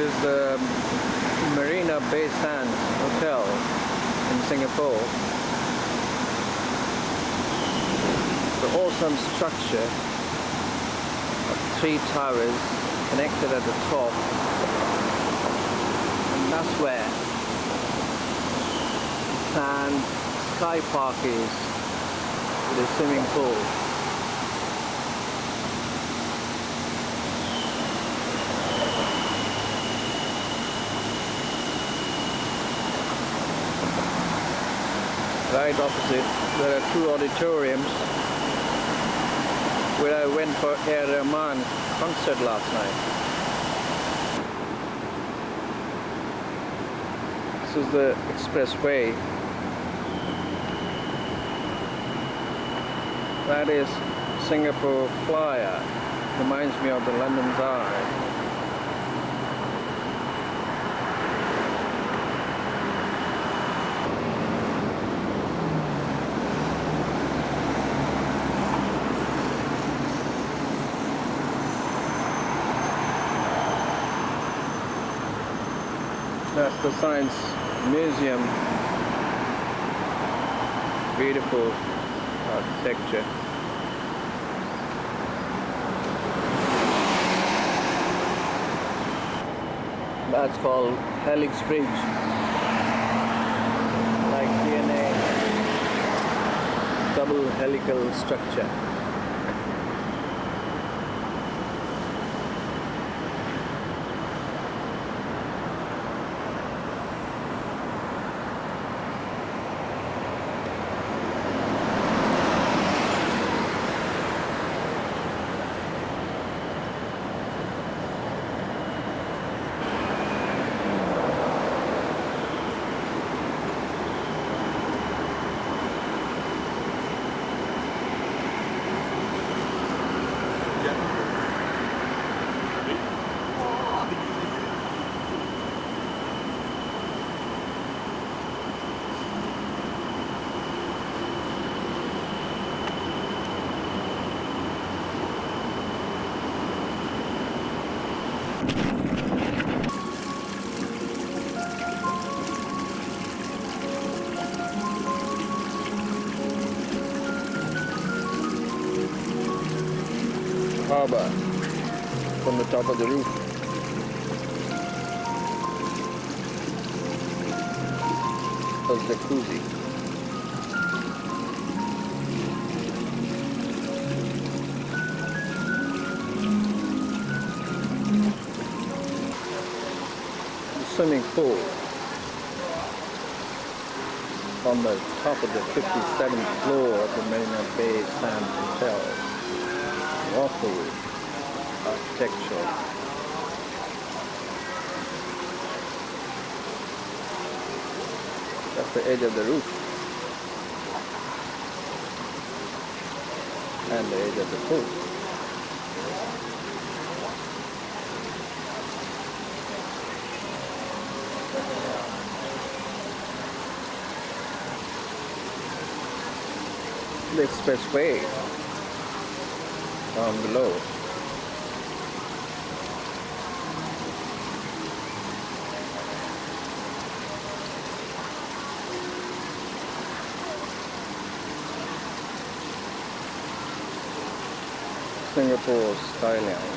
is the Marina Bay Sands Hotel in Singapore. The awesome structure of 3 towers connected at the top, and that's where Sand Sky Park is, with a swimming pool. Right opposite, there are 2 auditoriums where I went for Air Rahman concert last night. This is the expressway. That is Singapore Flyer. Reminds me of the London's Eye. That's the Science Museum. Beautiful architecture. That's called Helix Bridge. Like DNA, double helical structure. Harbor from the top of the roof. That's the jacuzzi. The swimming pool on the top of the 57th floor of the Marina Bay Sands Hotel. Awful architecture. That's the edge of the roof and the edge of the pool. The expressway down below. Singapore skyline.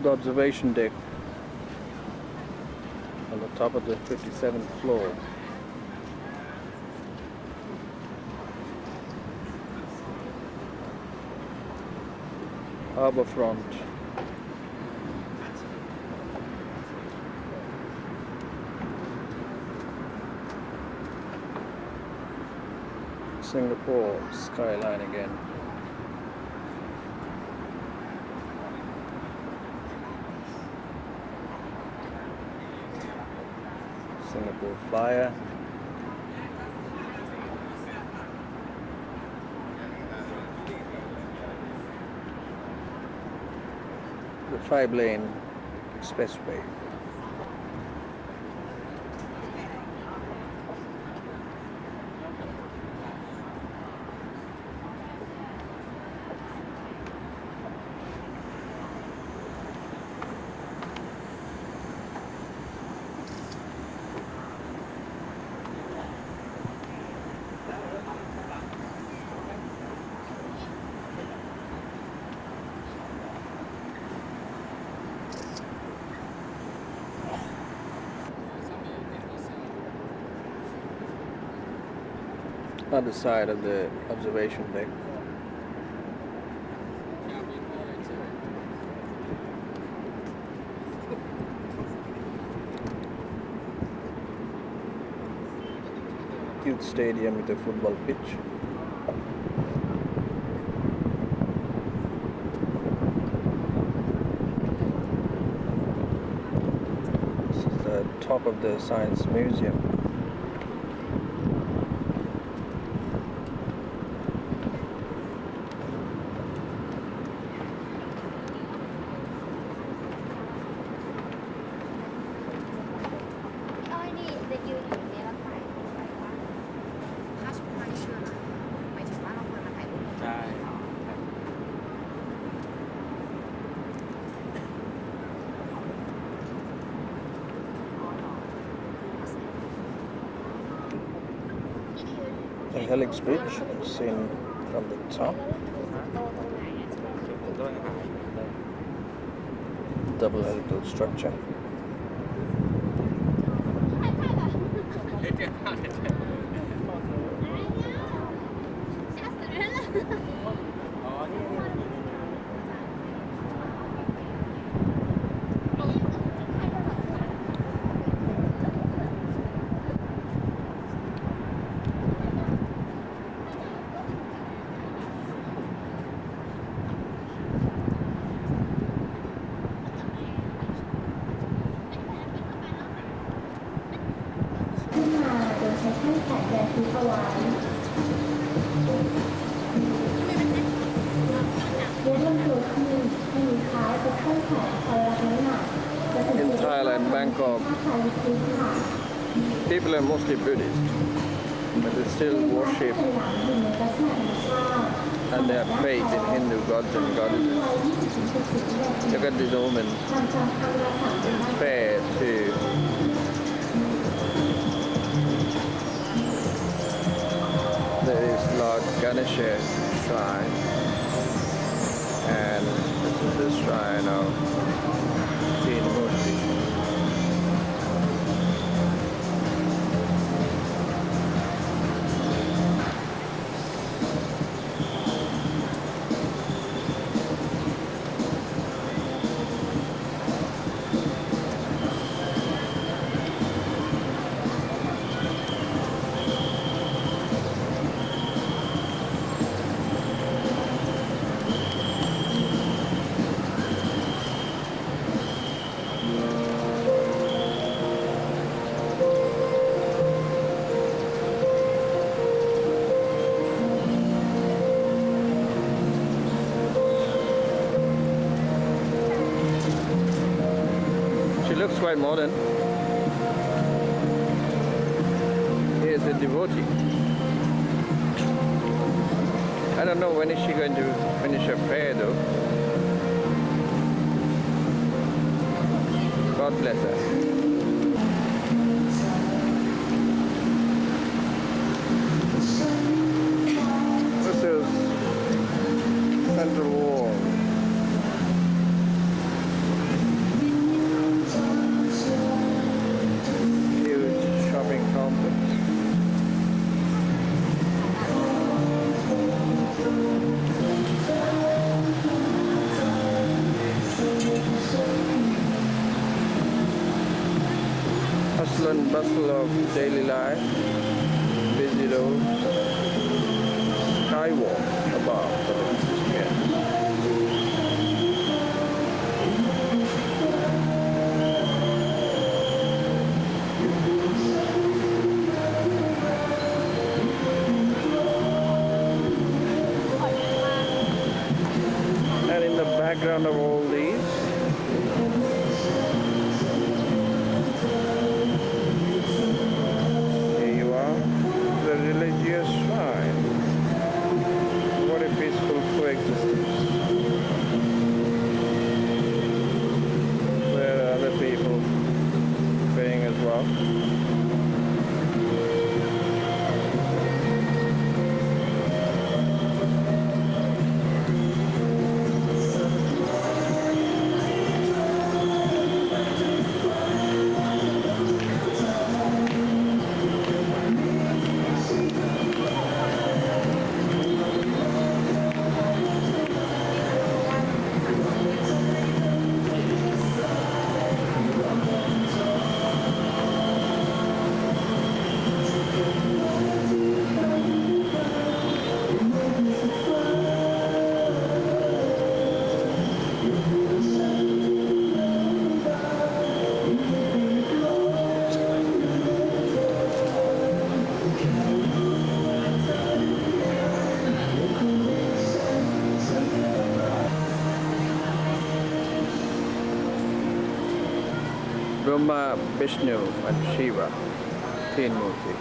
The observation deck on the top of the 57th floor. Harbour front. Singapore skyline again. Singapore Flyer. The 5-lane expressway. Other side of the observation deck. Huge stadium with a football pitch. This is the top of the Science Museum. The Helix Bridge is seen from the top. Double helical structure. In Thailand, Bangkok, people are mostly Buddhist, but they still worship and they have faith in Hindu gods and goddesses. Look at this woman in fair too. There is Lord Ganesha shrine, and this is the shrine of Teen Murti. looks quite modern. Here's a devotee. I don't know when is she going to finish her prayer though. God bless her. This is Central Wall. Huge shopping complex. Hustle and bustle of daily life, busy roads, skywalk above. Yeah. And in the background of all these, the religious shrine. What a peaceful coexistence. There are other people praying as well. Brahma, Vishnu and Shiva, Teen Murti.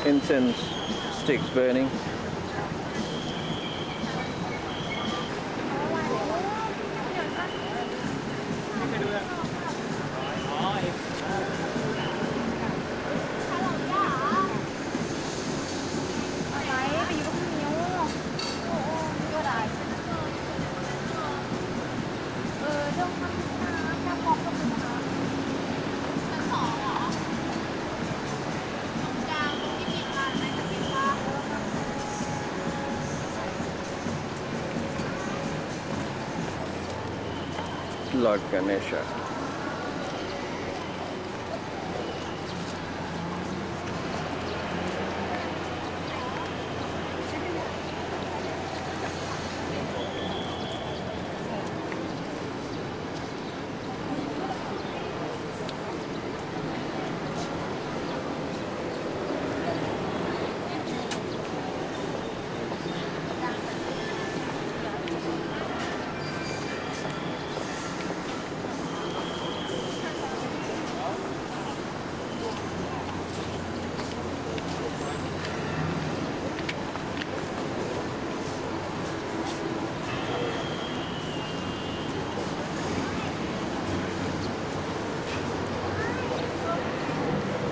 Incense sticks burning. Lord Ganesha.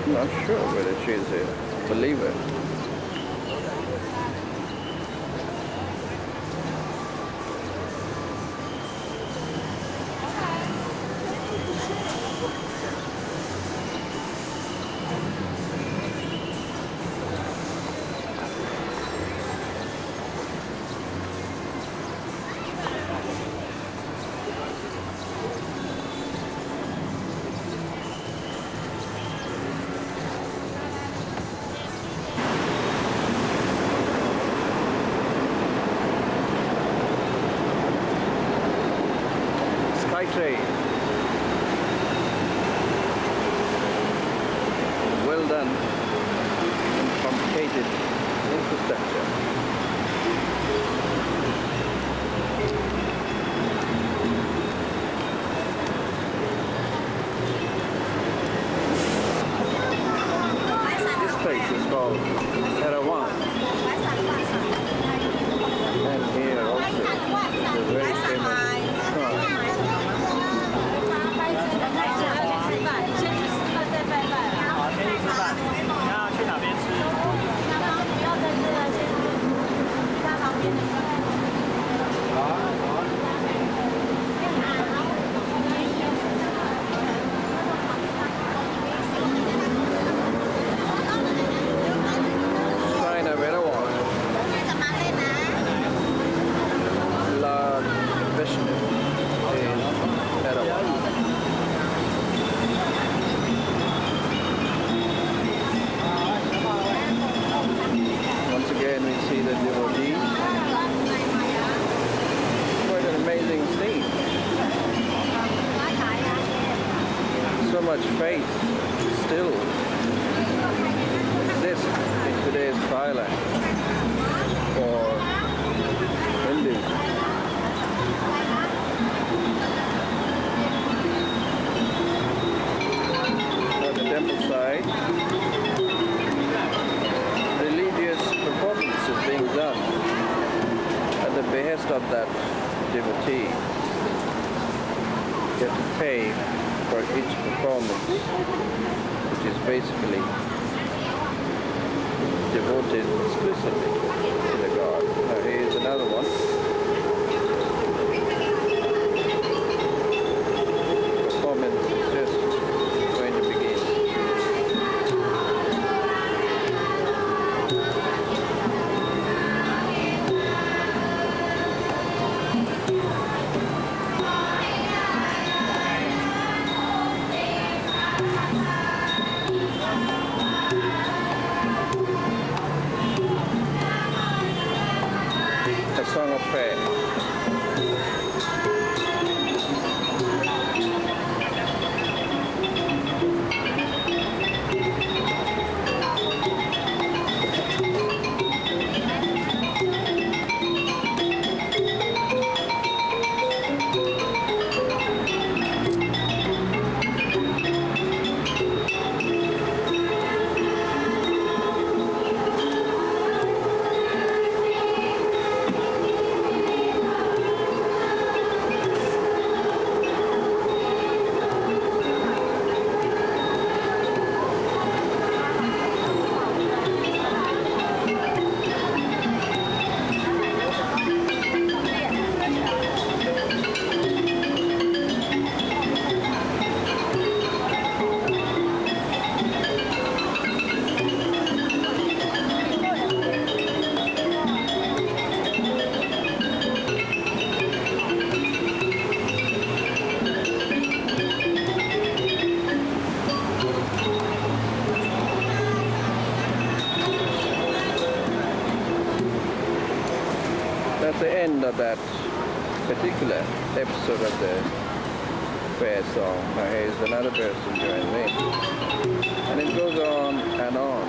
Not sure whether she's a believer. train. Well done and complicated infrastructure. This place is called Tarawan, and here also the very famous shrine. 好，先去吃饭。你要去哪边吃？不要在这了，先去家旁边的。好啊，好啊。Shrine of Erawan, Lord Vishnu in Erawan. Once again we see the devotees. Quite an amazing scene. So much faith still exists in today's Thailand for Hindus. On the temple side, religious performances being done at the behest of that devotee. You have to pay for each performance, which is basically devoted exclusively to the god. Now here's another one. Performance is just going to begin. A song of prayer. That's the end of that particular episode of the prayer song. Now here's another person joining me. And it goes on and on.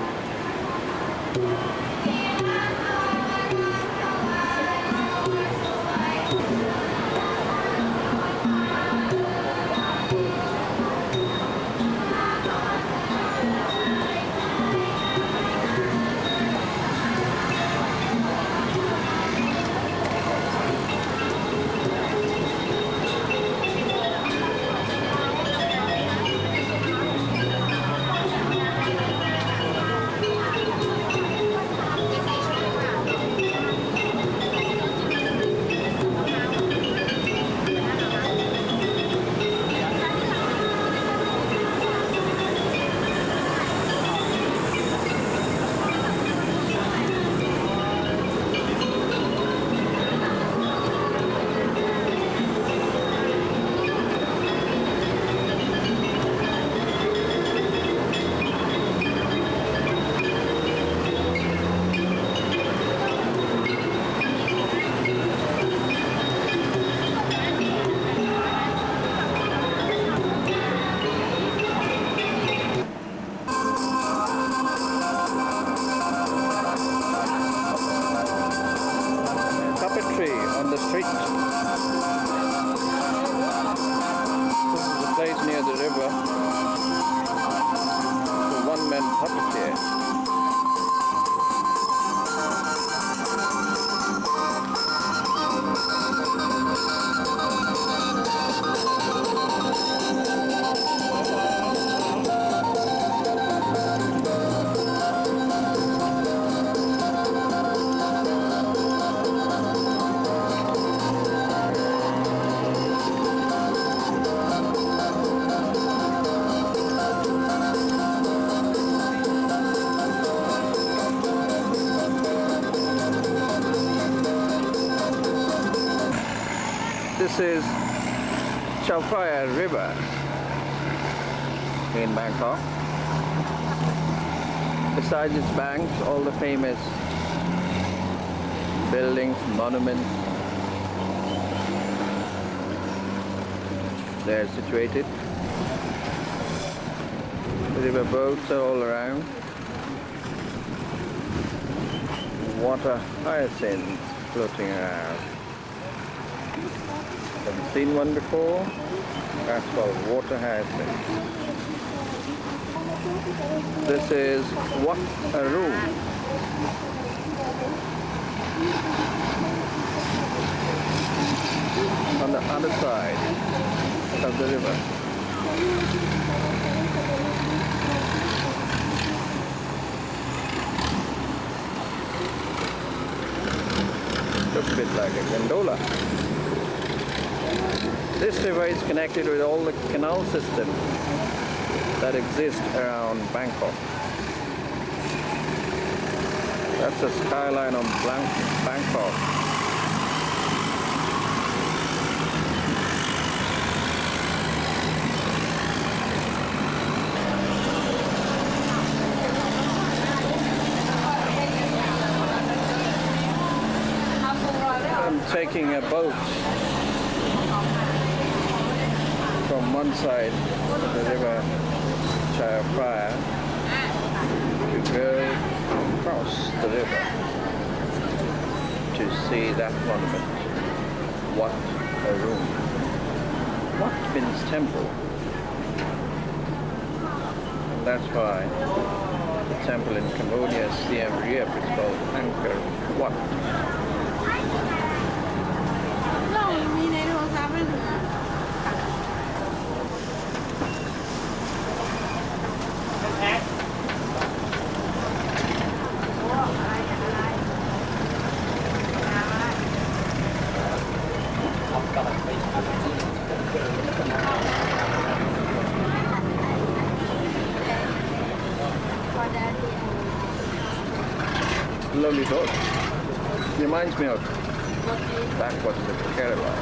on the street. This is a place near the river. It's a one-man puppet here. This is Chao Phraya River in Bangkok. Besides its banks, all the famous buildings, monuments, they're situated. The river boats are all around. Water hyacinths floating around. Haven't seen one before. That's called water hyacinth. This is Wat Arun. On the other side of the river. Looks a bit like a gondola. This river is connected with all the canal systems that exist around Bangkok. That's the skyline of Bangkok. I'm taking a boat from one side of the river Chao Phraya to go across the river to see that monument, Wat Arun. Wat means temple, and that's why the temple in Cambodia, Siem Reap, is called Angkor Wat. Lovely boat. Reminds me of backwaters of Kerala.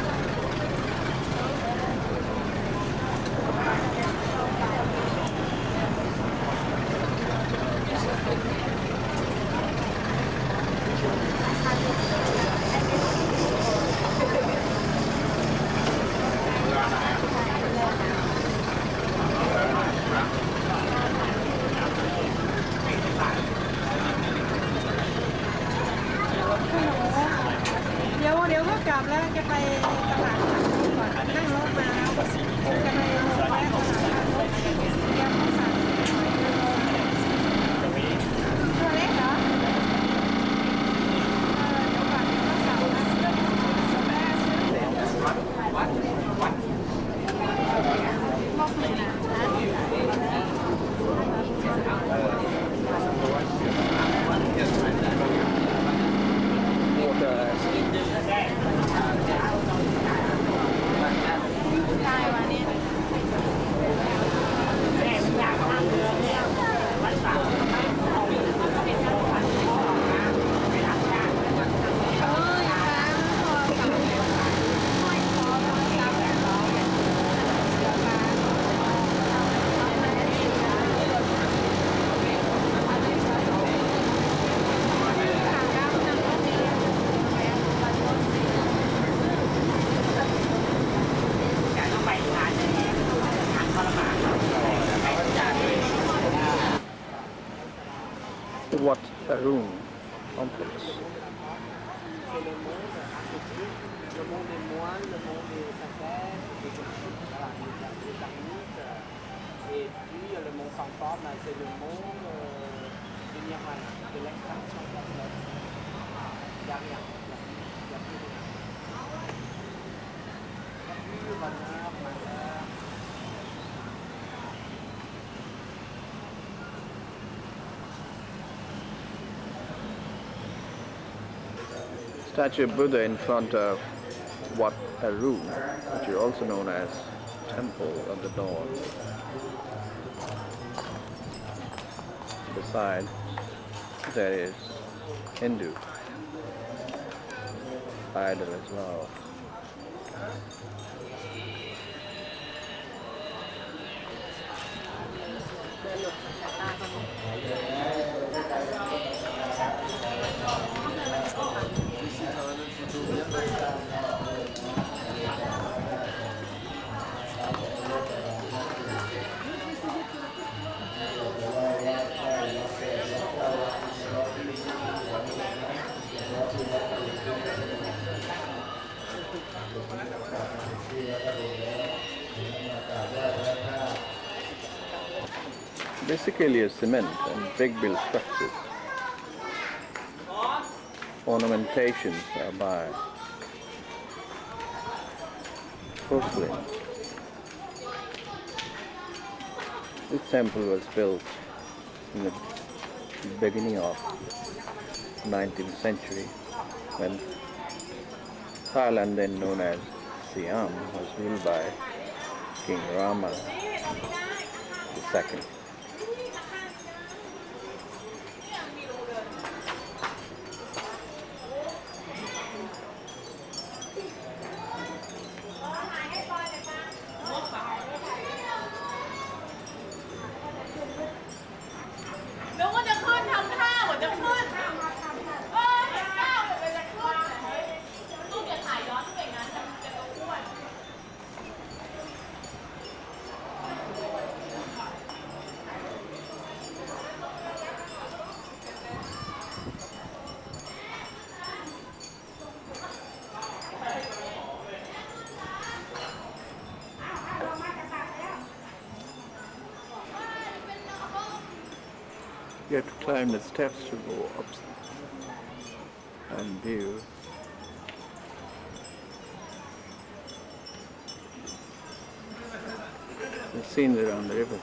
Wat Arun complex. le monde des moines, le monde des facettes, voilà, les ermites. Et puis le monde sans forme, c'est le monde du nirvana, de l'extraction complète. Il n'y a rien. Il n'y a plus rien. Il n'y a plus bonheur, malheur. Statue of Buddha in front of Wat Arun, which is also known as Temple of the Dawn. Beside there is Hindu idol as well. Basically a cement and big built structures. Ornamentations are by porcelain. This temple was built in the beginning of 19th century when Thailand, then known as Siam, was ruled by King Rama II. You have to climb the steps to go up and view. The scenery around the river.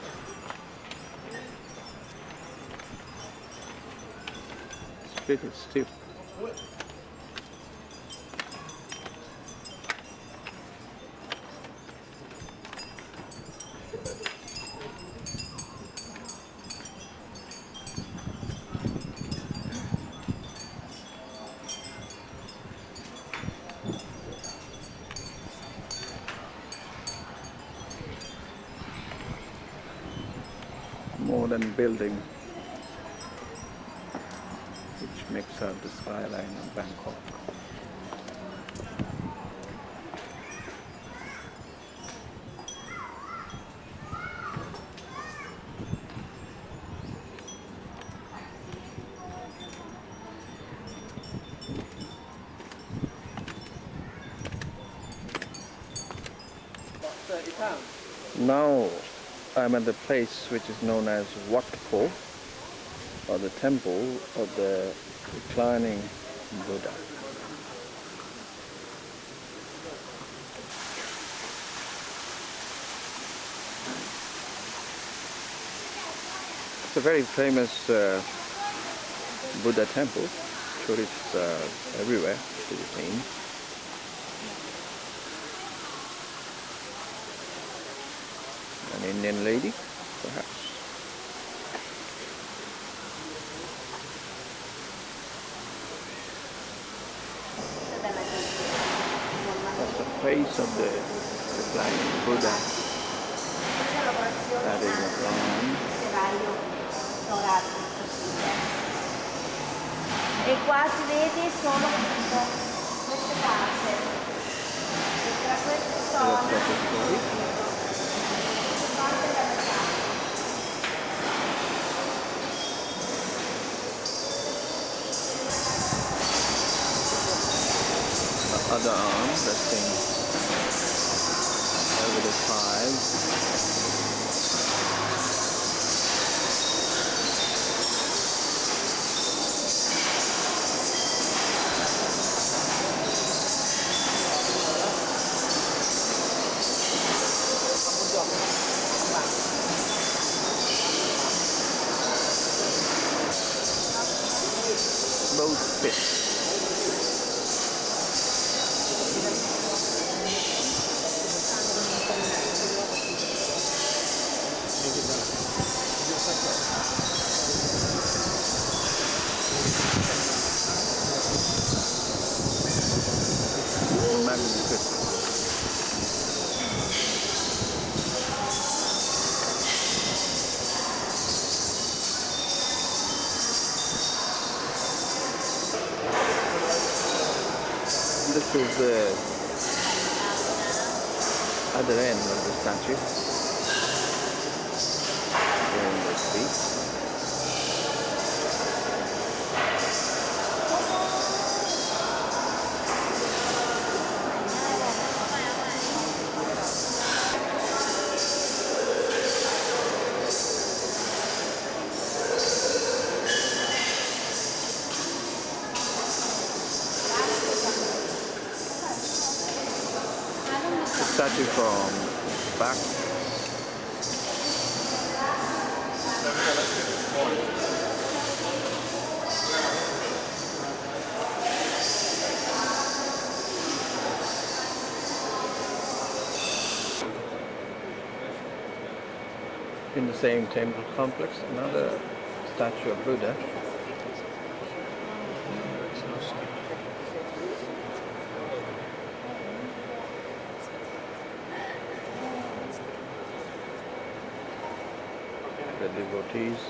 It's pretty steep. Modern building which makes up the skyline of Bangkok. Now I'm at the place which is known as Wat Po, or the temple of the reclining Buddha. It's a very famous Buddha temple. Tourists everywhere to be seen. An Indian lady, perhaps. That's the face of the reclining Buddha. That is a bronze. E qua si vede sono queste case. E tra queste sono parte della casa. other arm resting over the thighs. Both fit. Magnificent. This is the other end of the statue during this week. Statue from back. In the same temple complex, another statue of Buddha. The devotees.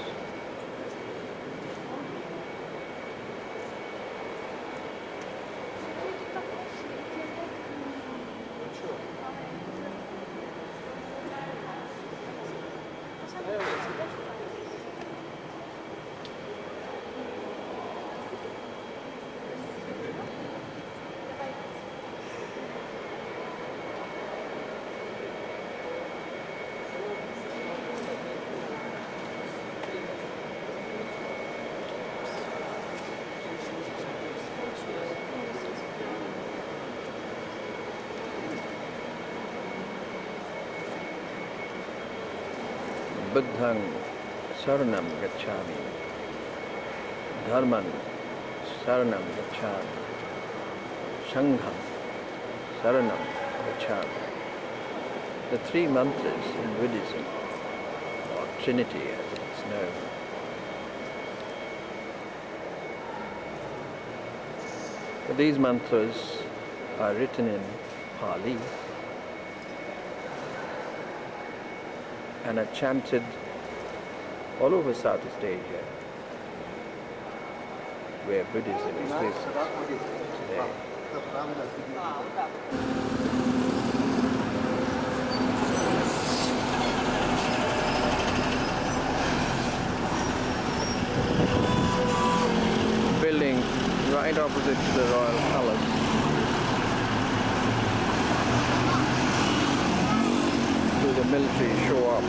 Buddhang saranam gacchami, dharman saranam gacchami, sangham saranam gacchami. The three mantras in Buddhism, or Trinity as it's known. But these mantras are written in Pali and are chanted all over Southeast Asia, where Buddhism exists today. Building right opposite to the Royal Palace. To the military show up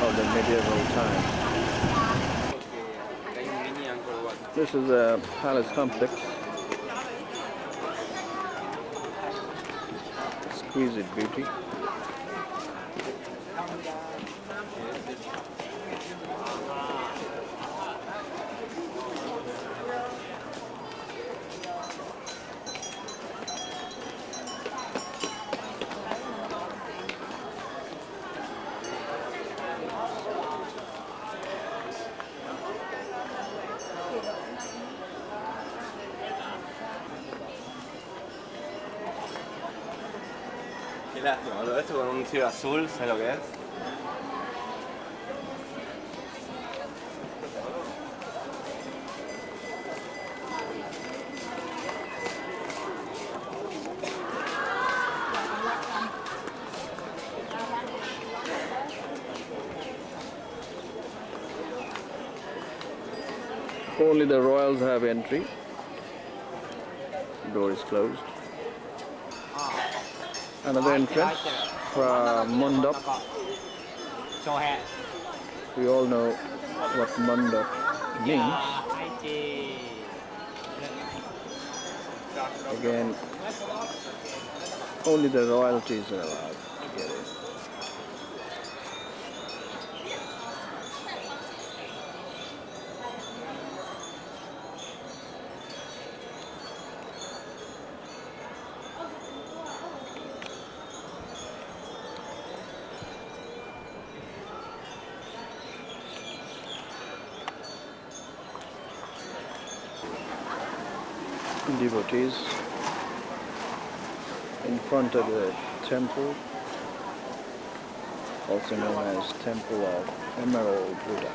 of the medieval time. This is a palace complex. Exquisite beauty. Lástima, esto con un cielo azul, ¿sabes lo que es? Only the royals have entry. Door is closed. Another entrance from Mondop. Cho hẹn. We all know what Mondop means. Hai chị. Again, only the royalties are allowed to get in. Devotees in front of the temple, also known as Temple of Emerald Buddha.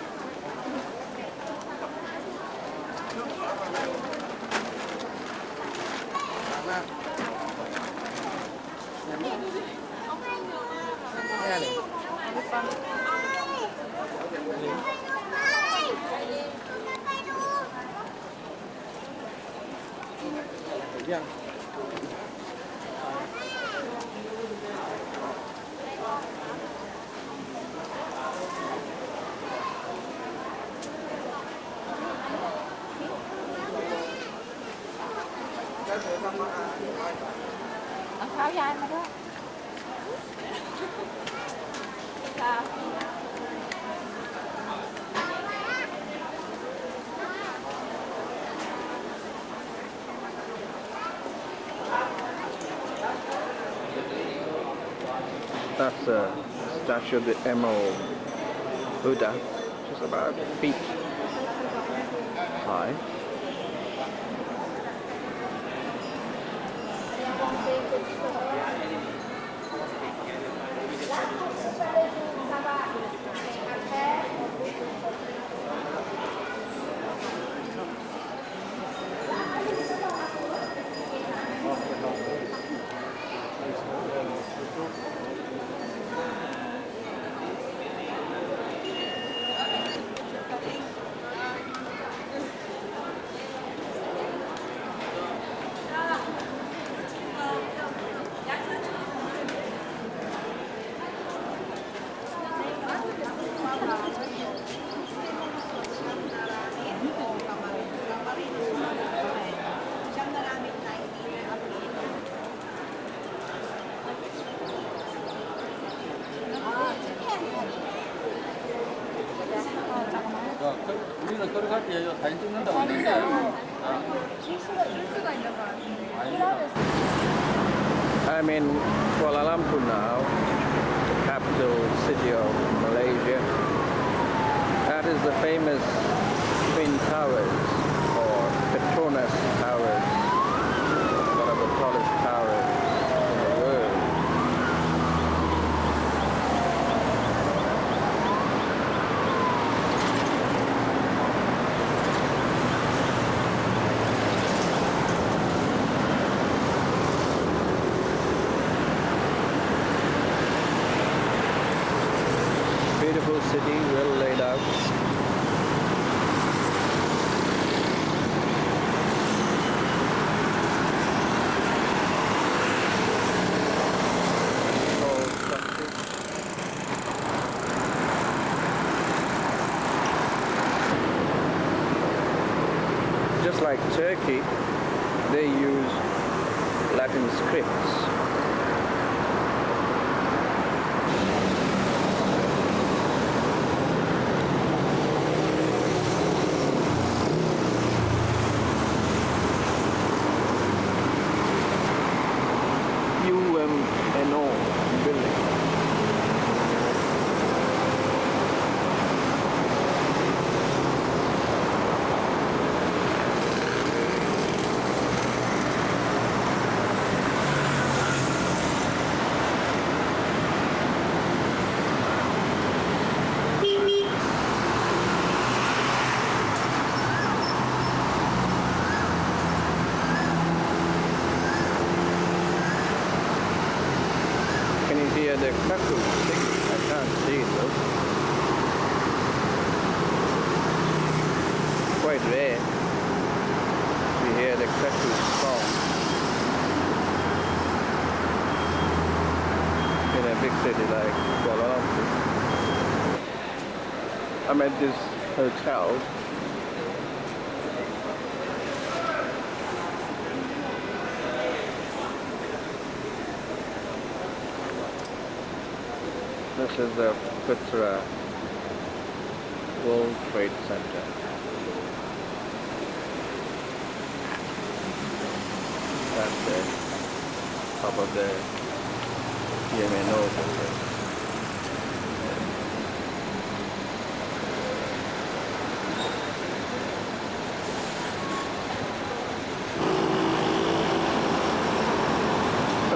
Áo dài mà đó. That's a statue of the Emerald Buddha, just about feet high. 우리는 걸어갈 때 사진 찍는다고 했는데 I'm in Kuala Lumpur now, the capital city of Malaysia. That is the famous Twin Towers or Petronas Towers, one of the tallest towers in the world. Beautiful city, well laid out. Tall structures. Just like Turkey, they use Latin scripts. UMNO building. Can you hear the cuckoo singing? I can't see it though. Quite rare. city like Kuala Lumpur. I'm at this hotel. This is the Putra World Trade Center. That's the top of the YMNO building.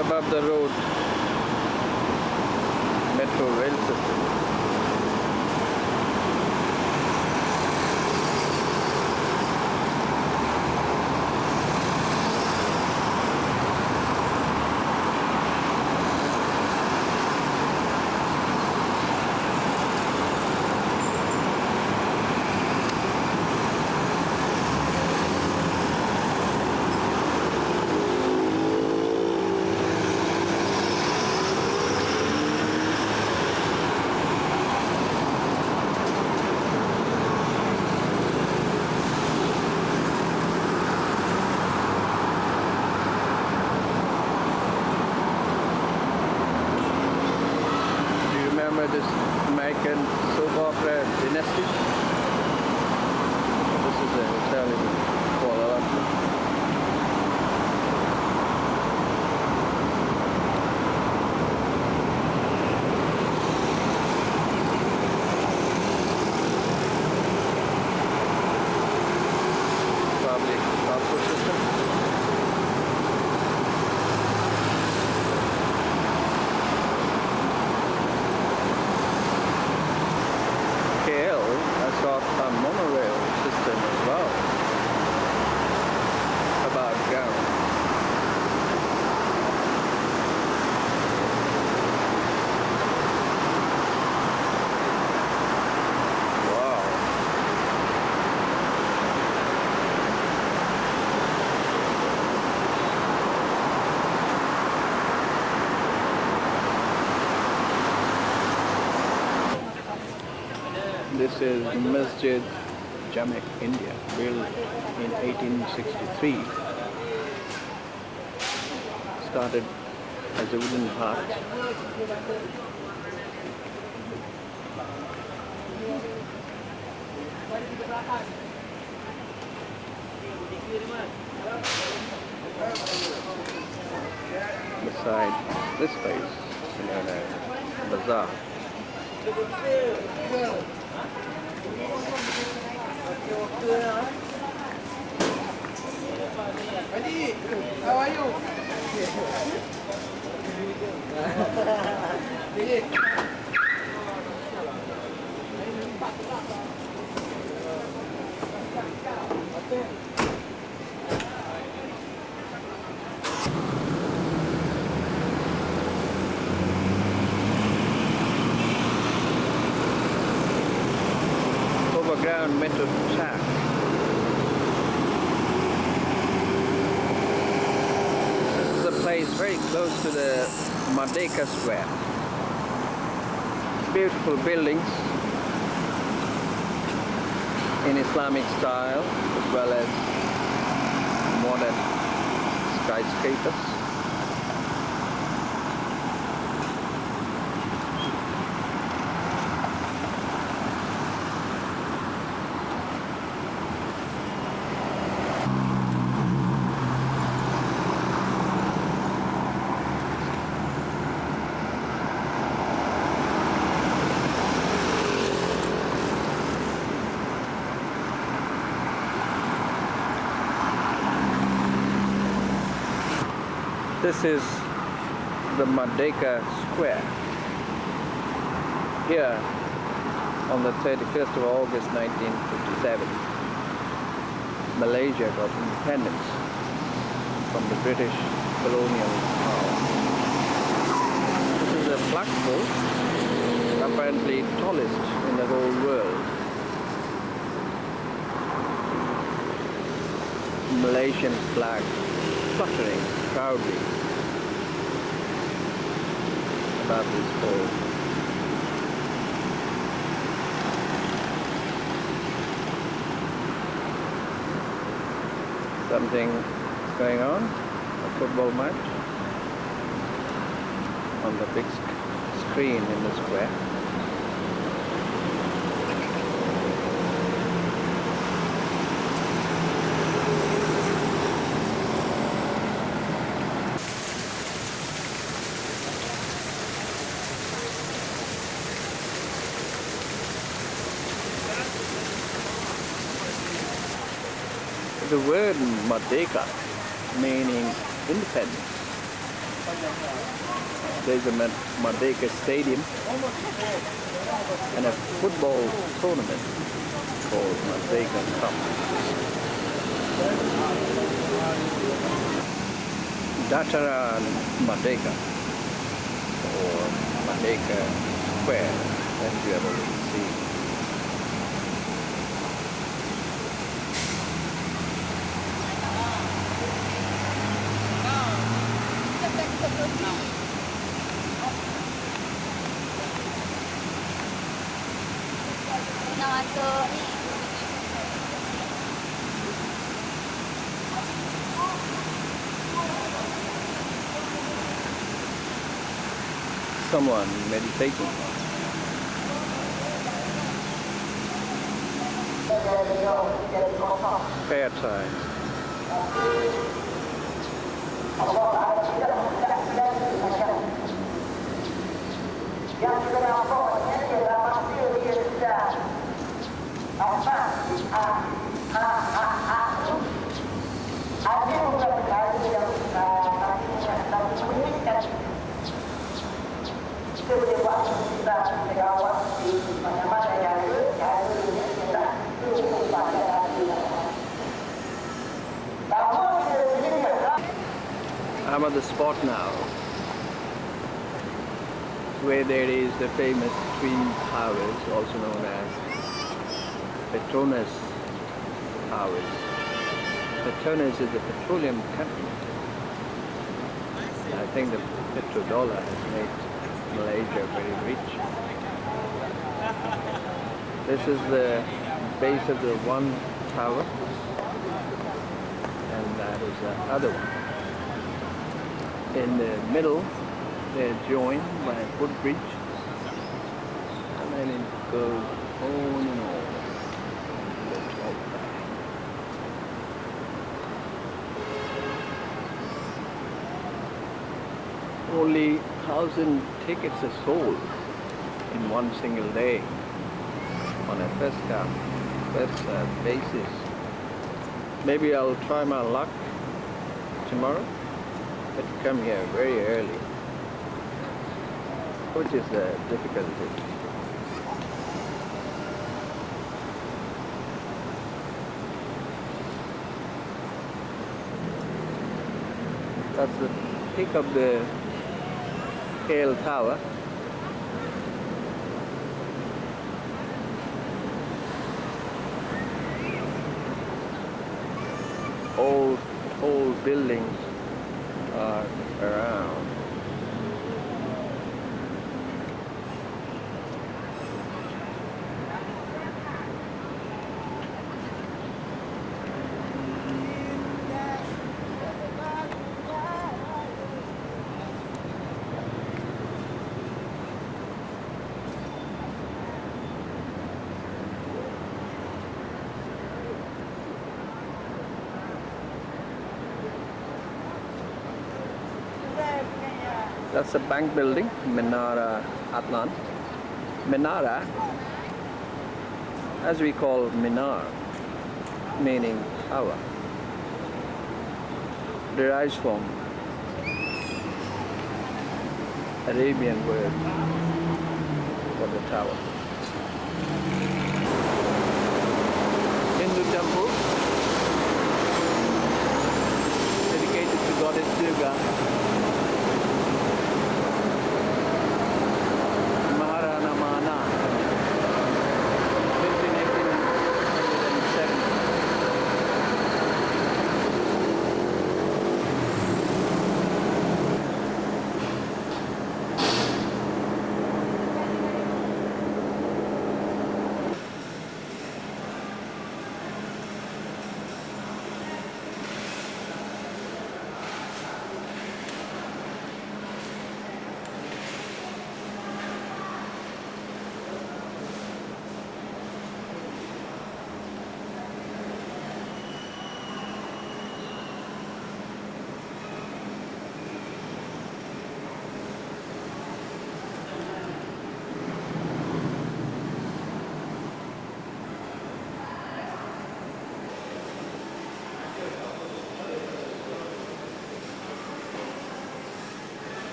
Above the road, metro rail system. Remember this American soap opera Dynasty? This is a hotel in Kuala Lumpur. Public transport system. KL has got a monorail system as well. Above ground. Wow. This is Masjid Jamek, India, built in 1863. Started as a wooden hut. Beside this space, is known as bazaar. How are you? Overground metal track. This is a place very close to the Merdeka Square. Beautiful buildings in Islamic style as well as modern skyscrapers. This is the Merdeka Square. Here, on the 31st of August 1957, Malaysia got independence from the British colonial power. This is a flagpole, apparently tallest in the whole world. Malaysian flag fluttering proudly pub is called. Something going on, a football match on the big screen in the square. The word Merdeka meaning independence. There's a Merdeka stadium and a football tournament called Merdeka Cup. Dataran Merdeka or Merdeka Square, as you have already seen. Someone meditating. Fair time. I'm at the spot now where there is the famous Twin Towers, also known as Petronas Towers. Petronas is a petroleum country. I think the petrodollar has made Malaysia very rich. This is the base of the one tower, and that is the other one. In the middle, they're joined by a footbridge, and then it goes on and on. Only 1,000 tickets are sold in one single day on a first basis. Maybe I'll try my luck tomorrow, but come here very early, which is the difficulty. That's the peak of the KL Tower. All tall buildings are around. That's a bank building, Menara Atlan. Menara, as we call Minar, meaning tower, derives from Arabian word for the tower. Hindu temple dedicated to Goddess Durga.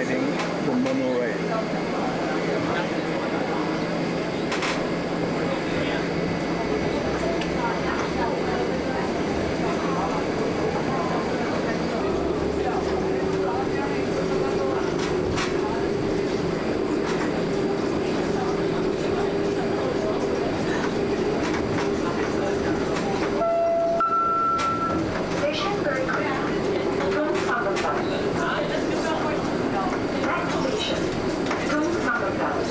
riding the monorail. Station very quick. From Summerfeld. Next station. From Summerfeld.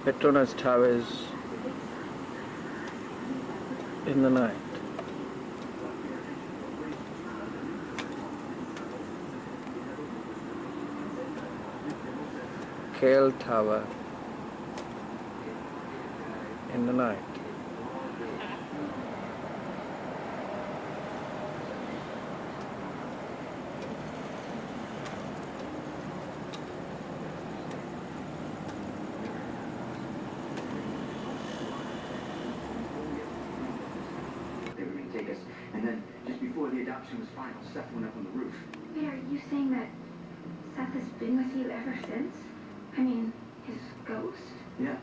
Petronas Towers in the night. KL Tower in the night. They were going to take us, and then just before the adoption was final, Seth went up on the roof. Wait, are you saying that Seth has been with you ever since? I mean, his ghost? Yeah.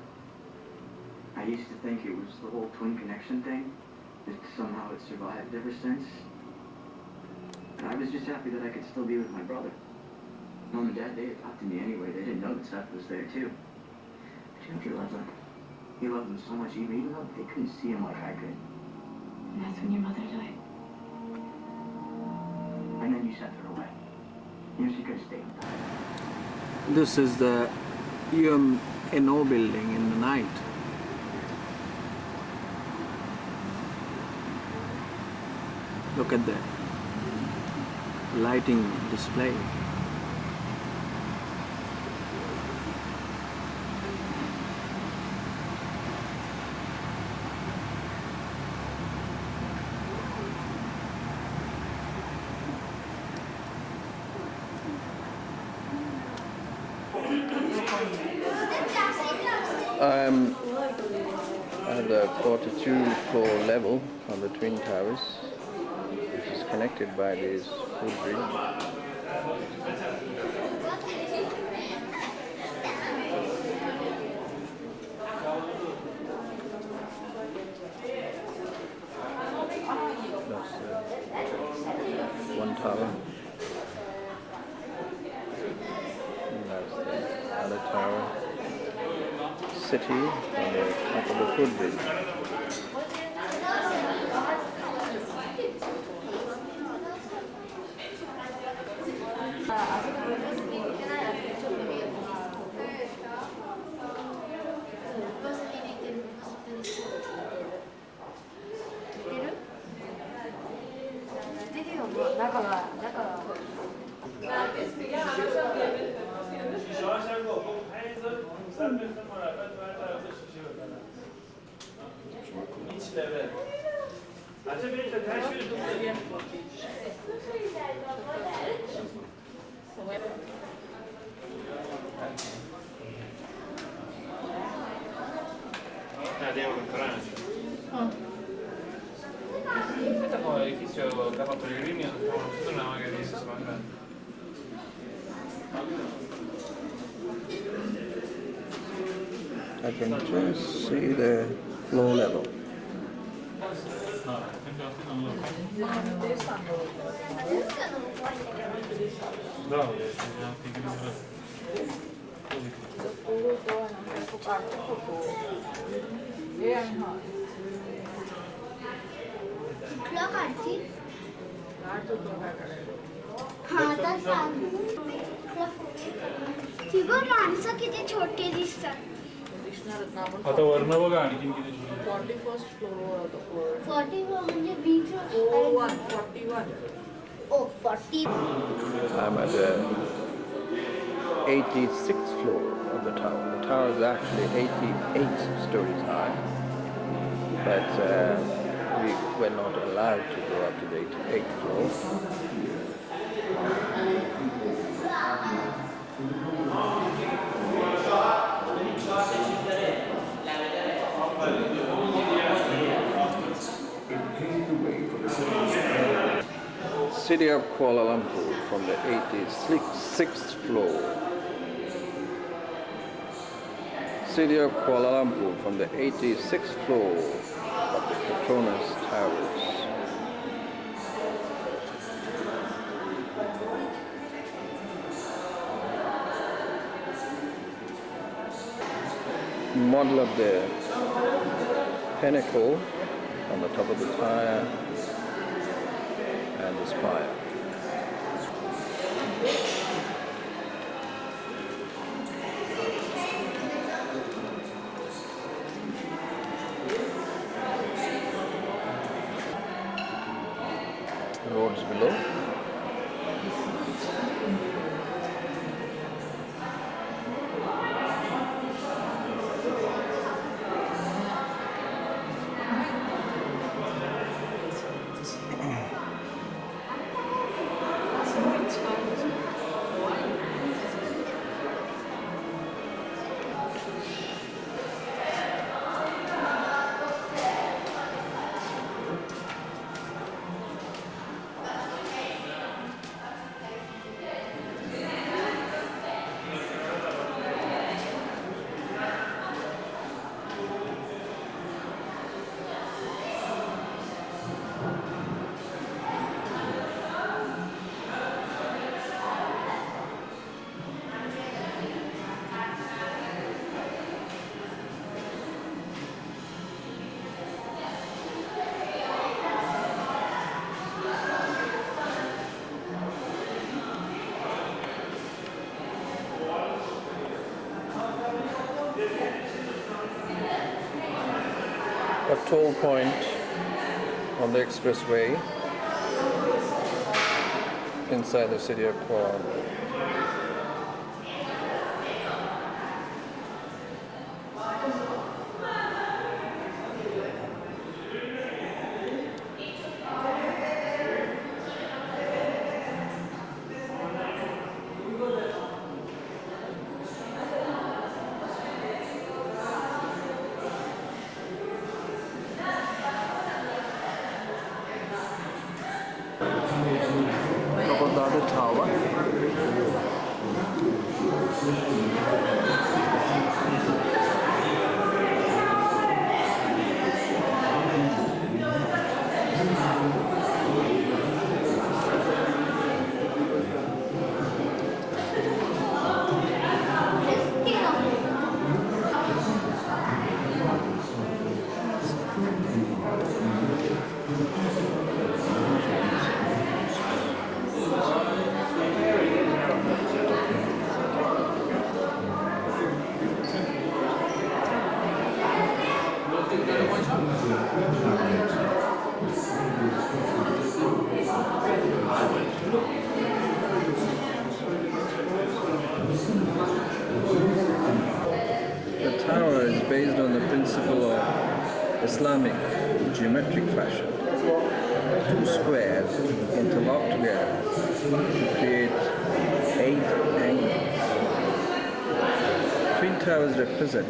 I used to think it was the whole twin connection thing, that somehow it survived ever since. And I was just happy that I could still be with my brother. Mom and Dad, they adopted me anyway. They didn't know that Seth was there too. But you know, he loved them. He loved them so much, even though they couldn't see him like I could. And that's when your mother died. And then you sent her away. You know, she could have stayed on time. This is the UMNO building in the night. Look at the lighting display. I'm at the 42 floor level on the Twin Towers, which is connected by this footbridge. That's one tower. And that's the other tower. City on the top of the footbridge. D'accord, d'accord. Andiamo ancora. Aspetta come l'edificio che ha fatto i rimini, non è magari si manca. I can just see the floor level. तुला काढती हातात सांग ती बघ माणसं किती छोटी दिसतात आता वर्ण बघा आणखीन किती 41st floor of the floor. 40 म्हणजे बीच 41. ओ 40 I'm at the 86th floor of the tower. The tower is actually 88 stories high, but we were not allowed to go up to the 88th floor. City of Kuala Lumpur from the 86th floor. City of Kuala Lumpur from the 86th floor of the Petronas Towers. Model of the pinnacle on the top of the tower and the spire. Roads below. A toll point on the expressway inside the city of Kuala Lumpur. Top of the tower. principle of Islamic geometric fashion. Two squares interlock together to create 8 angles. Twin towers represent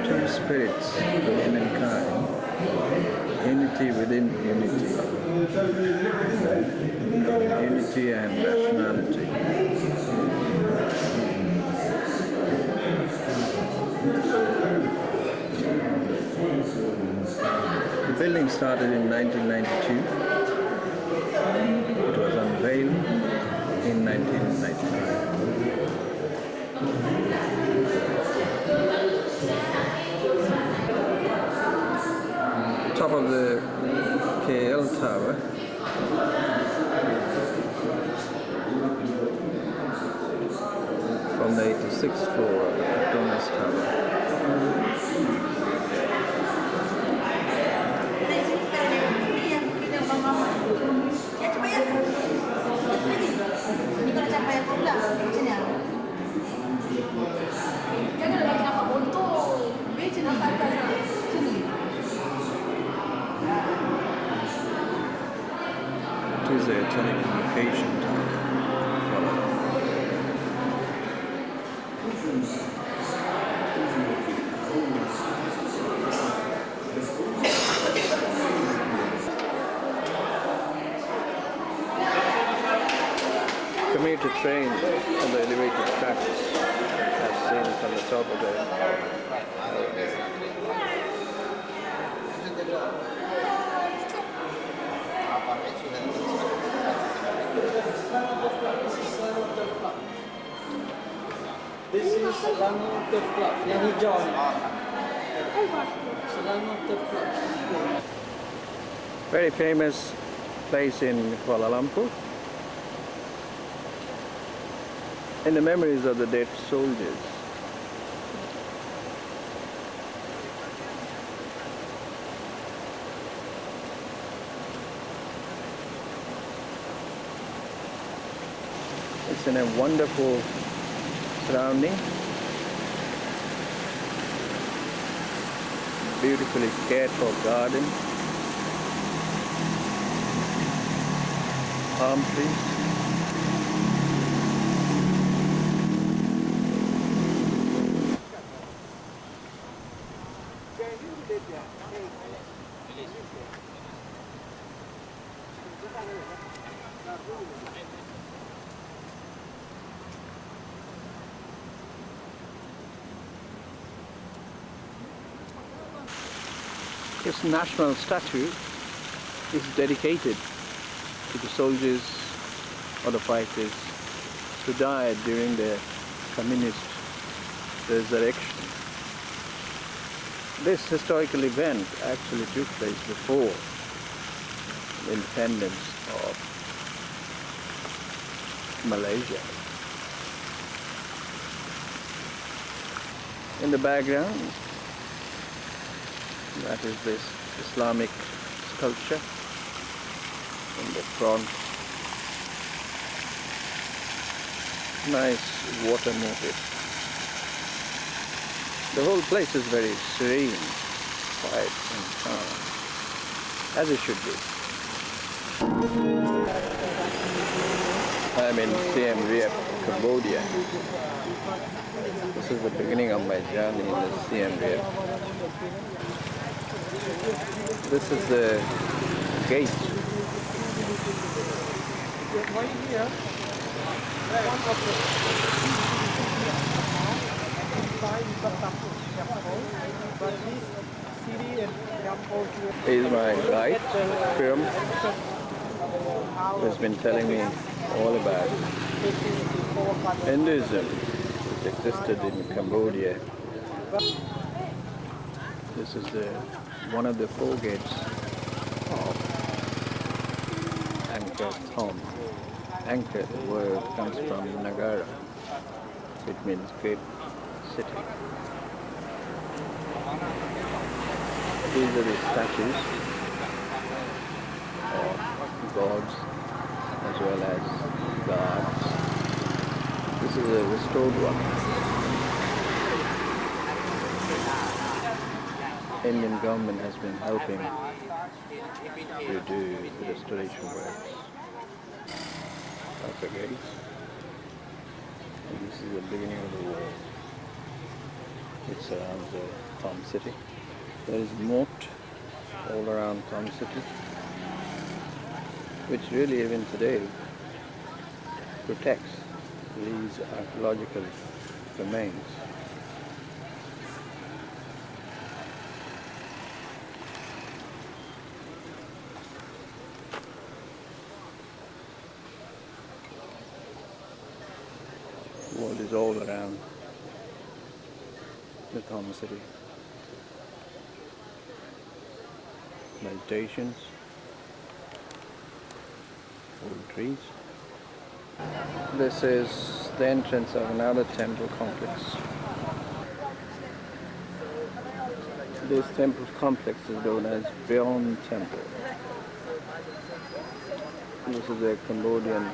two spirits of humankind, unity within unity, unity and nationality. The building started in 1992. It was unveiled in 1999. Top of the KL Tower from the 86th floor of the Petronas Tower. It is a telecommunication tower. Commuter train on the elevated tracks as seen from the top of the This is Selangor Turf Club, yang hijau ni. Selangor Turf Club. very famous place in Kuala Lumpur. In the memories of the dead soldiers. It's in a wonderful surrounding, beautifully cared for garden, palm trees. This national statue is dedicated to the soldiers or the fighters who died during the communist resurrection. This historical event actually took place before the independence of Malaysia. In the background, that is this Islamic sculpture in the front. Nice water motif. The whole place is very serene, quiet and calm, as it should be. I'm in Siem Reap, Cambodia. This is the beginning of my journey in the Siem Reap. This is the gate. He's my guide, Film, who's been telling me all about Hinduism which existed in Cambodia. This is one of the 4 gates of Angkor Thom. Angkor, the word comes from Nagara. It means great city. These are the statues of gods as well as gods. This is a restored one. Indian government has been helping to do the restoration works. That's the gates. And this is the beginning of the wall. It surrounds the town city. There is moat all around town city, which really even today protects these archaeological remains. The wall is all around the town city. Meditations, old trees. This is the entrance of another temple complex. This temple complex is known as Beyond Temple. This is a Cambodian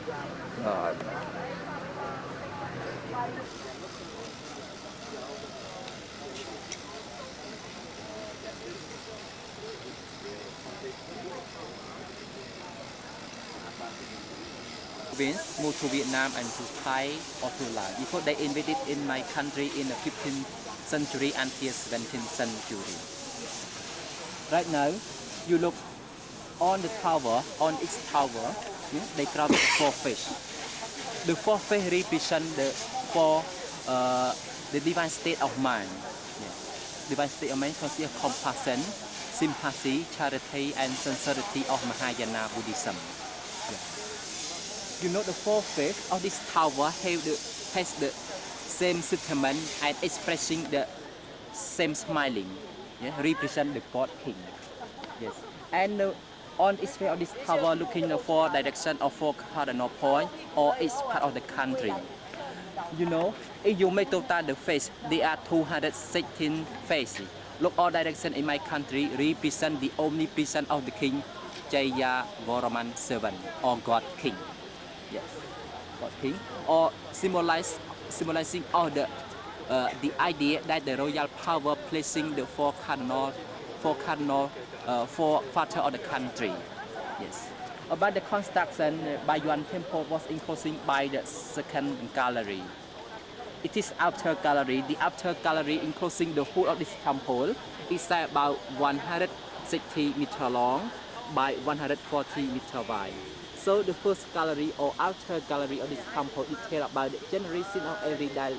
god. Moved to Vietnam and to Thai or to Laos before they invaded in my country in the 15th century until 17th century. Right now, you look on the tower, on its tower, they carve four fish. The four fish represent the divine state of mind. Divine state of mind consists of compassion, sympathy, charity, and sincerity of Mahayana Buddhism. You know the four faces of this tower has the same sentiment and expressing the same smiling, represent the God King. Yes, and on its face of this tower, looking the four direction of four cardinal points, or each part of the country. You know, if you make total the face, there are 216 faces. Look all direction in my country represent the omnipresence of the King Jaya Varaman VII, or God King. Yes, God King, or symbolizing all the idea that the royal power placing the four father of the country. Yes. About the construction, Bayuan Temple was enclosing by the second gallery. It is outer gallery. The outer gallery enclosing the whole of this temple is about 160 meter long by 140 meter wide. So the first gallery or outer gallery of this temple is tell about the generation of everyday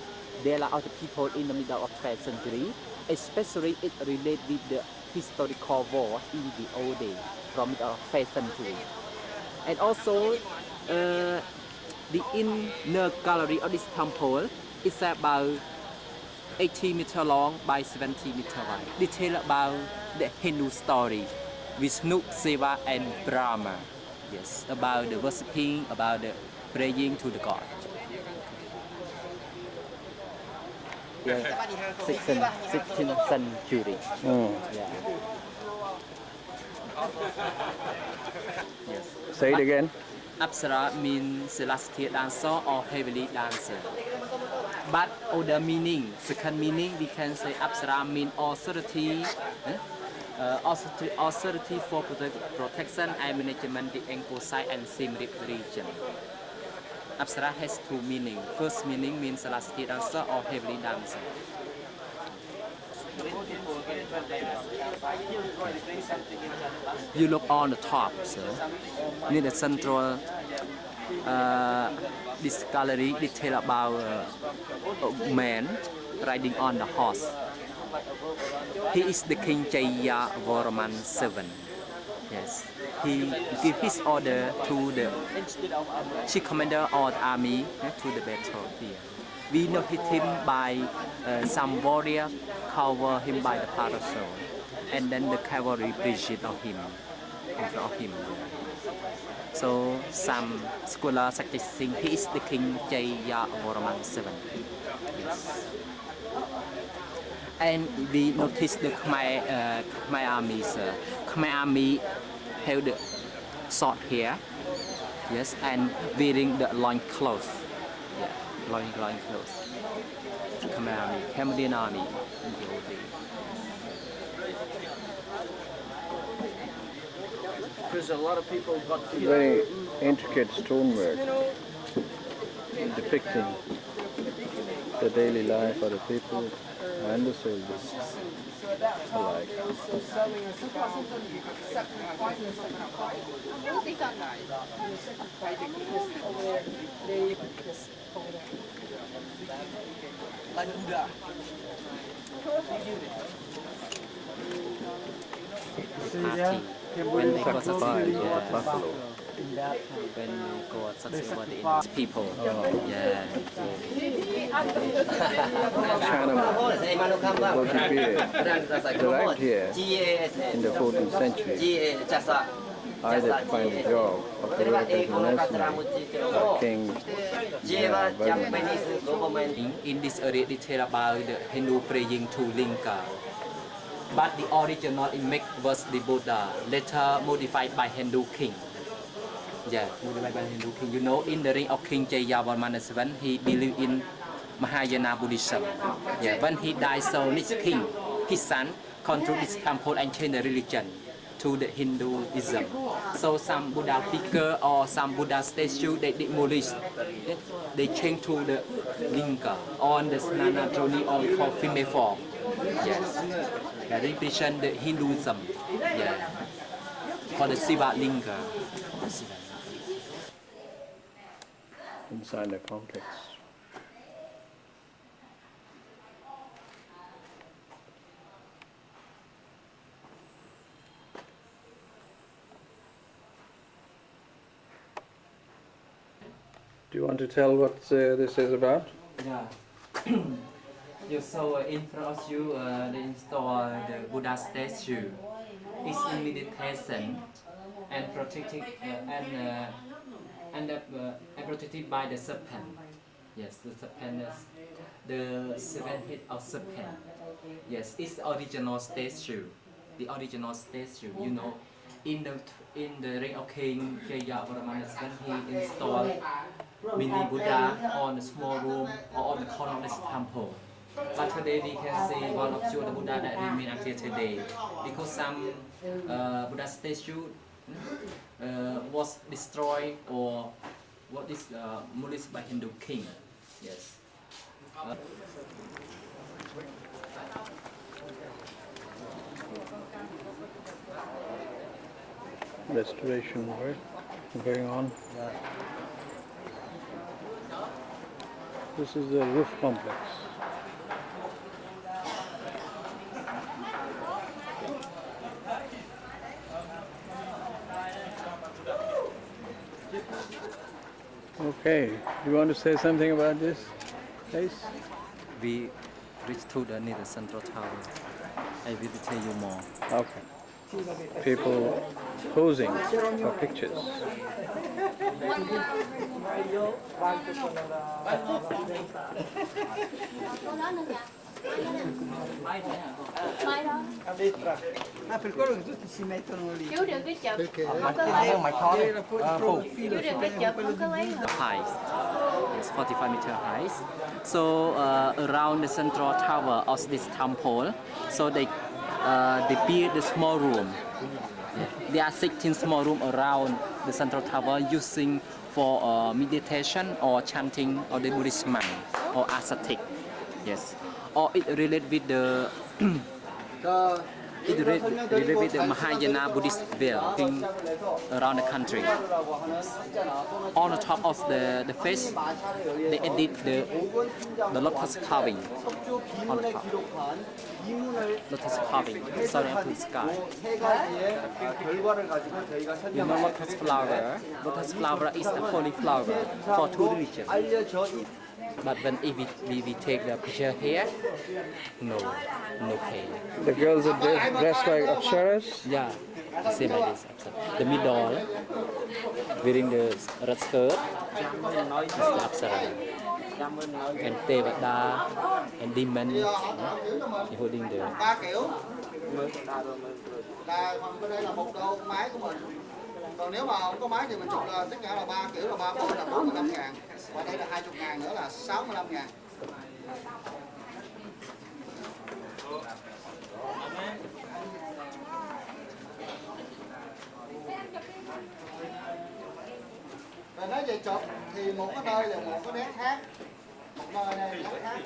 life of the people in the middle of 12th century. Especially it relates with the historical war in the old days from the 12th century. And also the inner gallery of this temple is about 80 meter long by 70 meter wide. Detail about the Hindu story, Vishnu, Shiva, and Brahma. Yes, about the worshipping, about the praying to the God. Yeah, 16th century. Yeah. Yes. Say it again. Apsara means celestial dancer or heavenly dancer. But other meaning, second meaning, we can say Apsara means authority. Authority for protection and management the Angkor and Siem Reap region. Apsara has two meanings. First meaning means celestial dancer or heavenly dancer. You look on the top, sir. Near the central, this gallery detail about a man riding on the horse. He is the King Jaya Varaman VII. Yes, he gave his order to the chief commander of the army to the battlefield. We noted him by some warrior cover him by the parasol, and then the cavalry bridge of him in front of him. So some scholars suggesting he is the King Jaya Varaman VII. Yes. And we notice the Khmer army, sir. Khmer army held the sword here, yes, and wearing the loin clothes. Yeah, loin clothes. Khmer army, Cambodian army in the old days. because a lot of people got killed. Very intricate stonework depicting the daily life of the people and the soldiers alike. Like Buddha. Party when they got Sacrifice succeed, of yeah. the buffalo. When they got succeed about the Indian people, yeah. Chinaman was arrived here in the 14th century, either to find a job or to work as a mercenary or king. In this area, they tell about the Hindu praying to Linga. But the original image was the Buddha, later modified by Hindu king. Yeah, modified by Hindu king. You know, in the reign of King Jayavarman VII, he believed in Mahayana Buddhism. Yeah, when he died, so this king, his son, controlled this temple and changed the religion to the Hinduism. So some Buddha figure or some Buddha statue they demolished. They changed to the Linga on the Sanatoni or we call female form. Yes, that represent the Hinduism. Yeah, for the Siva Linga. Inside the complex. Do you want to tell what this is about? Yeah. You saw in front of you, they install the Buddha statue. It's in meditation and protected and protected by the serpent. Yes, the serpent is the seven head of serpent. Yes, it's the original statue. The original statue, you know, in the reign of King Jayavarman VII, he installed mini Buddha on the small room or on the corner of this temple. But today we can see one of the Buddha that remain until today, because some Buddha statue was destroyed or what is demolished by Hindu king. Yes. Restoration work going on. This is the roof complex. Okay, do you want to say something about this place? We reached to near the central tower. I will tell you more. Okay. People posing for pictures. Per quello che tutti si mettono lì. Chú được cái chụp Height. It's 45 meter height. So around the central tower of this temple, so they build the small room. There are 16 small rooms around the central tower using for meditation or chanting or the Buddhist monk or ascetic. Yes. Or it related with the related with the Mahayana Buddhist veil around the country. On the top of the face, they edit the lotus carving on the top. Lotus carving, sorry, up to the sky. You know lotus flower? Lotus flower is the holy flower for two religions. But when if we take the picture here, no pay. The girls are dressed like apsaras? Yeah, same like this. The middle, wearing the red skirt, is the apsara. And Tevada and demon, holding the. Còn nếu mà không có máy thì mình chụp là tất cả là 3 kiểu là 3 bộ là 45.000. Và đây là 20.000 nữa là 65.000. nói về chụp thì một cái nơi là một cái nét khác, một nơi này nét khác.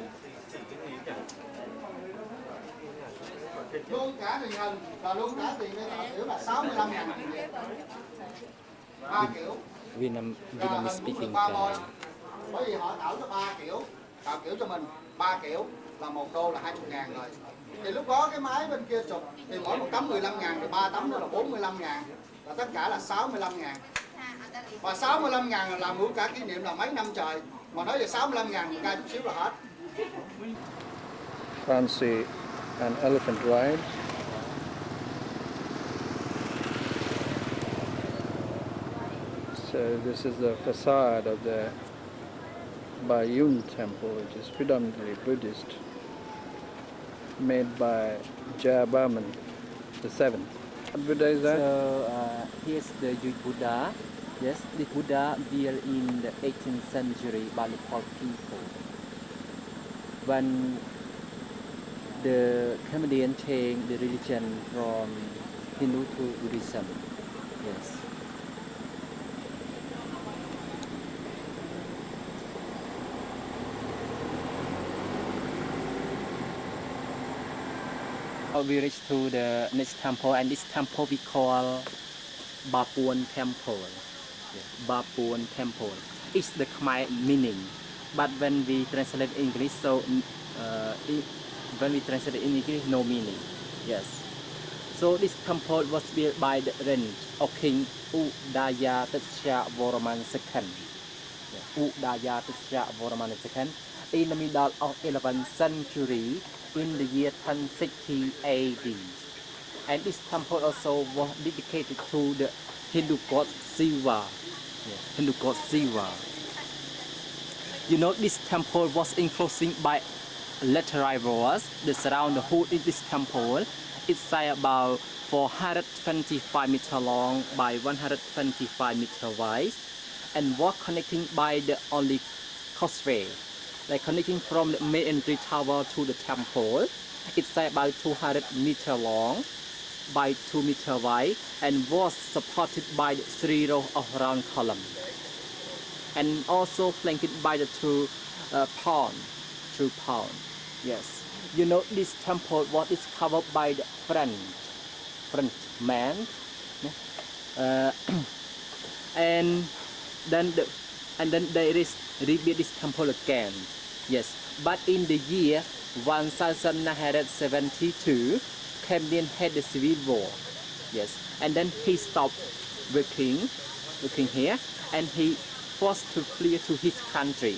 Luôn cả truyền hình và luôn cả tiền để tạo kiểu là 65.000 tiền Việt. 3 kiểu. Vietnamese speaking Bởi vì họ tạo cho 3 kiểu, tạo kiểu cho mình 3 kiểu là $1 là 20.000 rồi. Thì lúc đó cái máy bên kia chụp thì mỗi một tấm 15.000 thì 3 tấm đó là 45.000, là tất cả là 65.000. Và 65.000 là làm luôn cả kỷ niệm là mấy năm trời. Mà nói về 65.000 một ca chút xíu là hết. Fancy an elephant ride. So this is the facade of the Bayun temple, which is predominantly Buddhist, made by Jayavarman the Seventh. What Buddha is that? So here's the Buddha. Yes, the Buddha built in the 18th century by the Nepal people. When the Cambodian changed the religion from Hindu to Buddhism. Yes. We reach to the next temple, and this temple we call Bapuan Temple. Yes, Bapuan Temple. It's the Khmer meaning, but when we translate English, so when we translate in English, no meaning. Yes. So this temple was built by the reign of King Udaya Tetsya Varaman II. Udaya Tetsya Varaman II in the middle of 11th century in the year 1060 AD. And this temple also was dedicated to the Hindu god Shiva. Hindu god Shiva. You know, this temple was enclosed by lateral walls that surround the whole in this temple. It's about 425 meter long by 125 meter wide, and was connecting by the only causeway, like connecting from the main entry tower to the temple. It's about 200 meter long by 2 meter wide, and was supported by 3 rows of round columns, and also flanked by the two pawns. Yes, you know, this temple was discovered by the French man, and then they rebuilt this temple again. Yes, but in the year 1972, Cambodia had the civil war. Yes, and then he stopped working here, and he forced to flee to his country.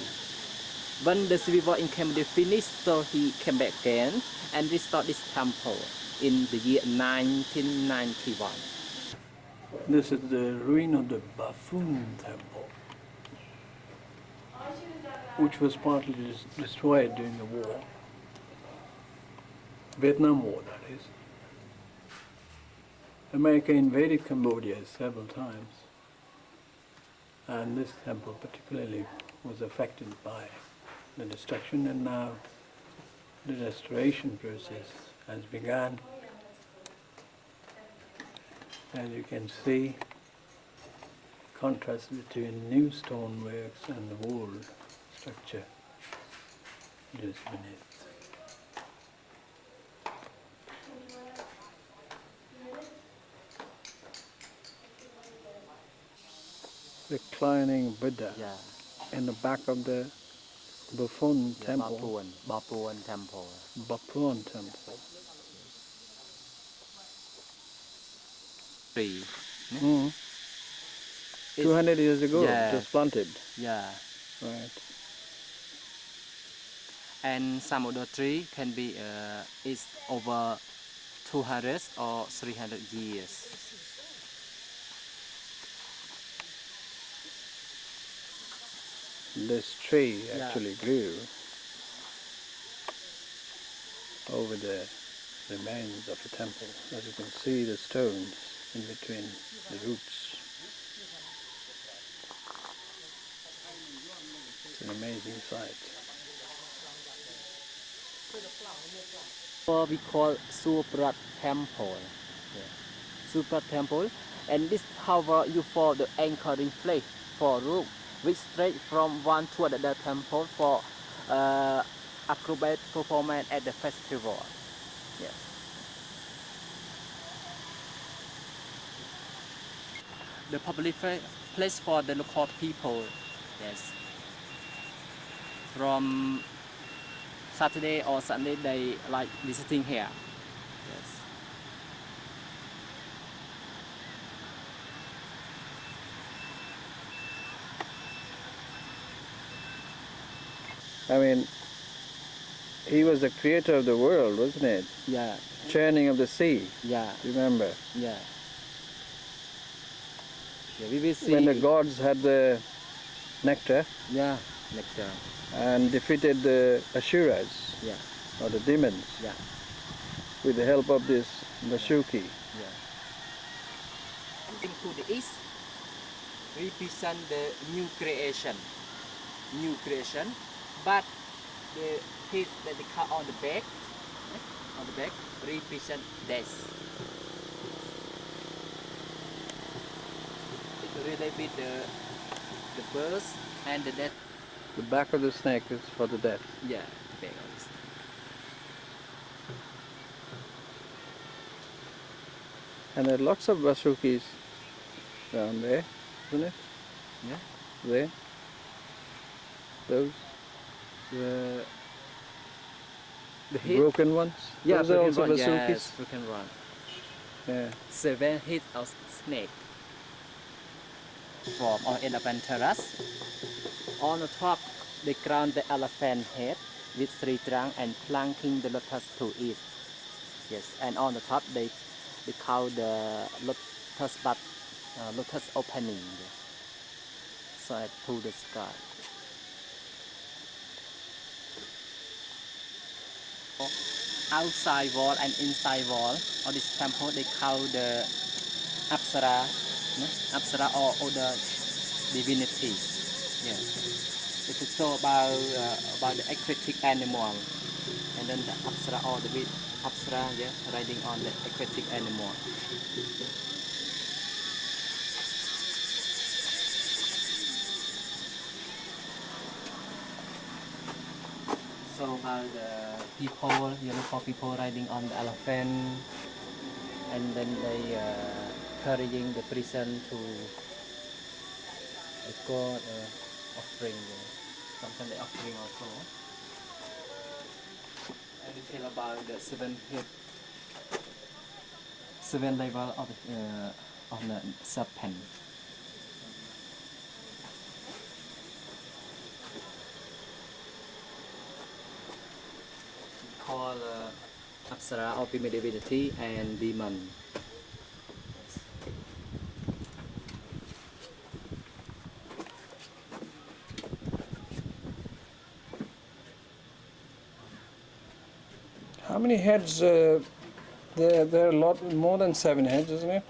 When the civil war in Cambodia finished, so he came back again and restored this temple in the year 1991. This is the ruin of the Bafun temple, which was partly destroyed during the war. Vietnam War, that is. America invaded Cambodia several times, and this temple particularly was affected by the destruction, and now the restoration process has begun. As you can see, contrast between new stoneworks and the old structure just beneath. Reclining Buddha in the back of the Bafun temple. Bapuan temple. Bapuan temple. Tree. 200 years ago, just planted. Yeah. Right. And some of the tree can be is over 200 or 300 years. This tree actually grew over the remains of a temple. As you can see, the stones in between the roots. It's an amazing sight. What we call Suprat temple. Suprat temple, and this hover you for the anchoring place for rope which straight from one to another temple for acrobat performance at the festival. Yes. The public place for the local people. Yes. From Saturday or Sunday they like visiting here. Yes. I mean, he was the creator of the world, wasn't it? Yeah. Churning of the sea. Yeah. Remember? Yeah. Yeah, we will see. When the gods had the nectar. Yeah, nectar. And defeated the Asuras. Yeah. Or the demons. Yeah. With the help of this Vasuki. Yeah. Looking to the east represent the new creation. New creation. But the heat that they cut on the back represent death. It relate with the birth and the death. The back of the snake is for the death. Yeah, the back of the snake. And there are lots of Vasukis down there, isn't it? Yeah. There. Those. The head. Broken ones? Yeah, those are also one. Vasukis? Yes, broken one. Yeah. 7 heads of snake form on elephant terrace. On the top, they crown the elephant head with 3 trunks and planking the lotus to it. Yes, and on the top they count the lotus bud, lotus opening. So to the sky. Outside wall and inside wall of this temple they count the Apsara, Apsara or other divinity. Yes. It is so about the aquatic animal, and then the Apsara or the Apsara, yeah, riding on the aquatic animal. So about the people, local people riding on the elephant, and then they carrying the present to the god offering. Sometimes they offering also. And they tell about the 7 level of the serpent. Called Apsara of divinity and demon. How many heads? There are a lot more than 7 heads, isn't it?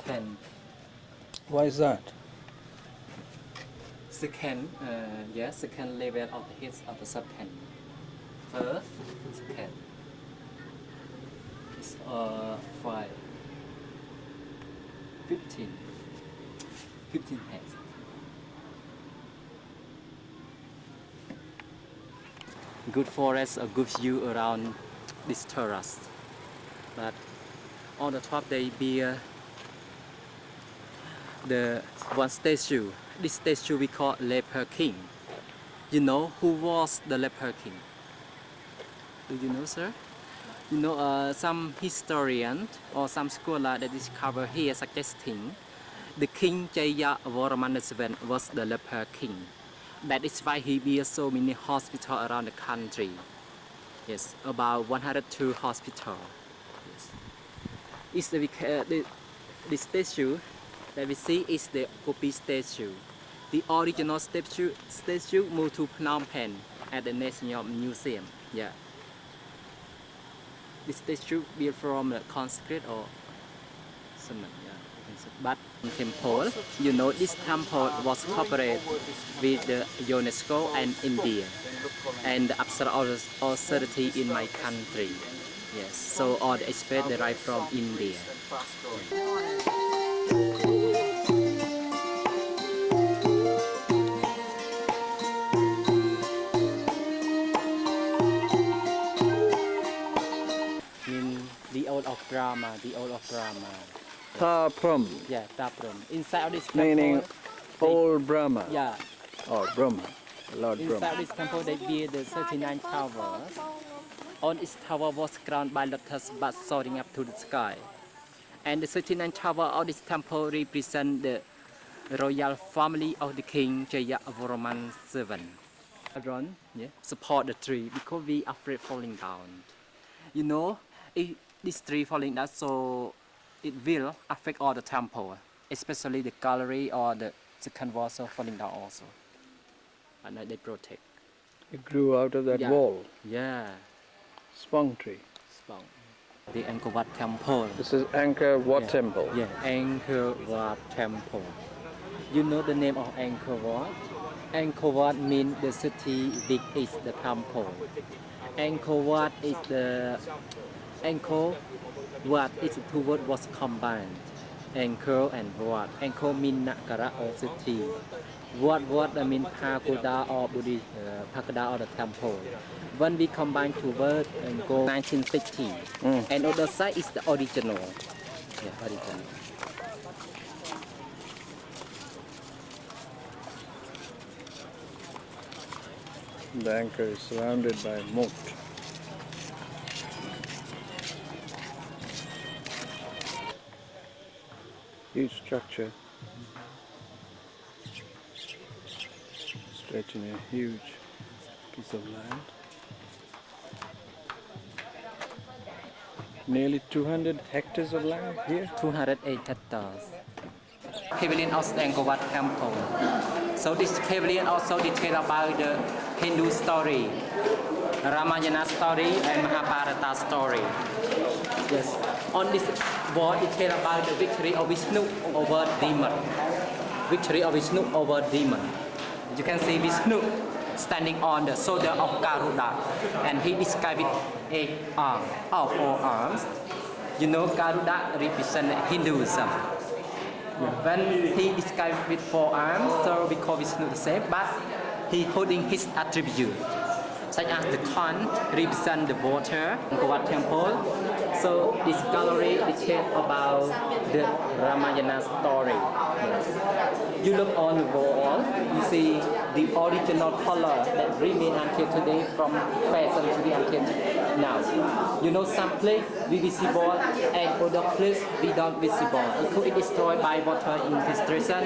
10. Why is that? Second level of the heads of the serpent. First, second. It's 5. 15 heads. Good forest, a good view around this terrace. But on the top they bear the one statue. This statue we call Leper King. You know who was the Leper King? Do you know, sir? You know, some historian or some scholar that discover here suggesting the King Jaya Varaman VII was the Leper King. That is why he built so many hospitals around the country. Yes, about 102 hospitals. Yes. The statue that we see is the copy statue. The original statue moved to Phnom Penh at the National Museum. Yeah. This statue built from concrete or cement. Yeah. But temple, you know, this temple was cooperated with the UNESCO and India and the Apsara authority in my country. Yes, so all the experts derive from India. Brahma, the old of Brahma. Ta Prum, Yeah, Taprum. Inside of this temple, meaning old Brahma. yeah, Or Brahma, Lord inside Brahma. of this temple they built the 39 towers. On each tower was crowned by lotus buds soaring up to the sky. And the 39 tower of this temple represent the royal family of the king Jayavarman VII. Children, yeah, support the tree because we afraid falling down. You know, if this tree falling down, so it will affect all the temple, especially the gallery or the second wall so falling down also. And they protect. It grew out of that Yeah. wall, Yeah, spong tree. strong. The Angkor Wat temple. This is Angkor Wat Yeah. Temple. Yeah, Angkor Wat temple. You know the name of Angkor Wat? Angkor Wat means the city big is the temple. Angkor Wat is the Angkor Wat is the two words was combined. Angkor and Wat. Angkor means Nakara or city. Wat means pagoda or Buddhist pagoda or the temple. When we combine two words and go 1960, and other side is the original. Yeah, original. The Angkor is surrounded by moat. Huge structure, stretching a huge piece of land. Nearly 200 hectares of land here. 208 hectares. Pavilion of the Angkor Wat temple. So this pavilion also detail about the Hindu story, Ramayana story and Mahabharata story. Yes. On this wall detail about the victory of Vishnu over demon. Victory of Vishnu over demon. You can see Vishnu standing on the shoulder of Garuda, and he described with 8 arms, or 4 arms. You know Garuda represents Hinduism. When he described with 4 arms, so we call Vishnu the same, but he holding his attribute, such as the con represent the water, Angkor Wat temple. So this gallery details about the Ramayana story. You look on the wall, you see the original color that remain until today from 1st century until now. You know some place we visible and other place we don't visible. It could be destroyed by water infiltration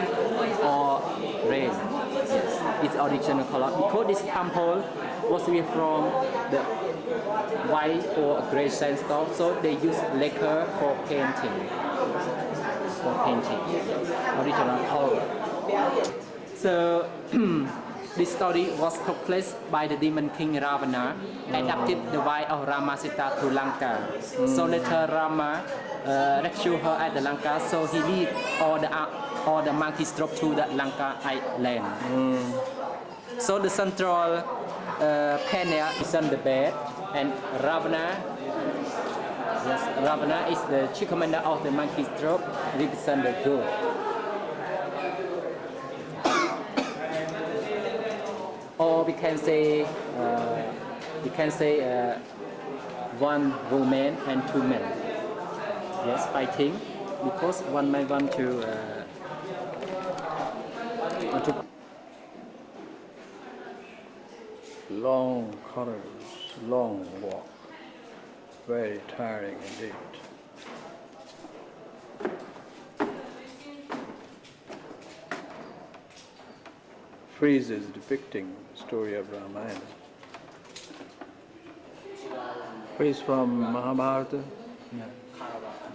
or rain. Yes, it's original color. Because this temple was made from the white or gray sandstone, so they use lacquer for painting. Original color. So this story was took place by the demon king Ravana, adapted the wife of Rama Sita to Lanka. So later Rama rescued her at the Lanka, so he lead all the monkeys drop to the Lanka island. So the central panel is on the bed, and Ravana is the chief commander of the monkeys drop, represent the good. Or we can say one woman and 2 men. Yes, fighting because one man want to Long corridors, long walk, very tiring indeed. Friezes depicting the story of Ramayana. Frieze from Mahabharata,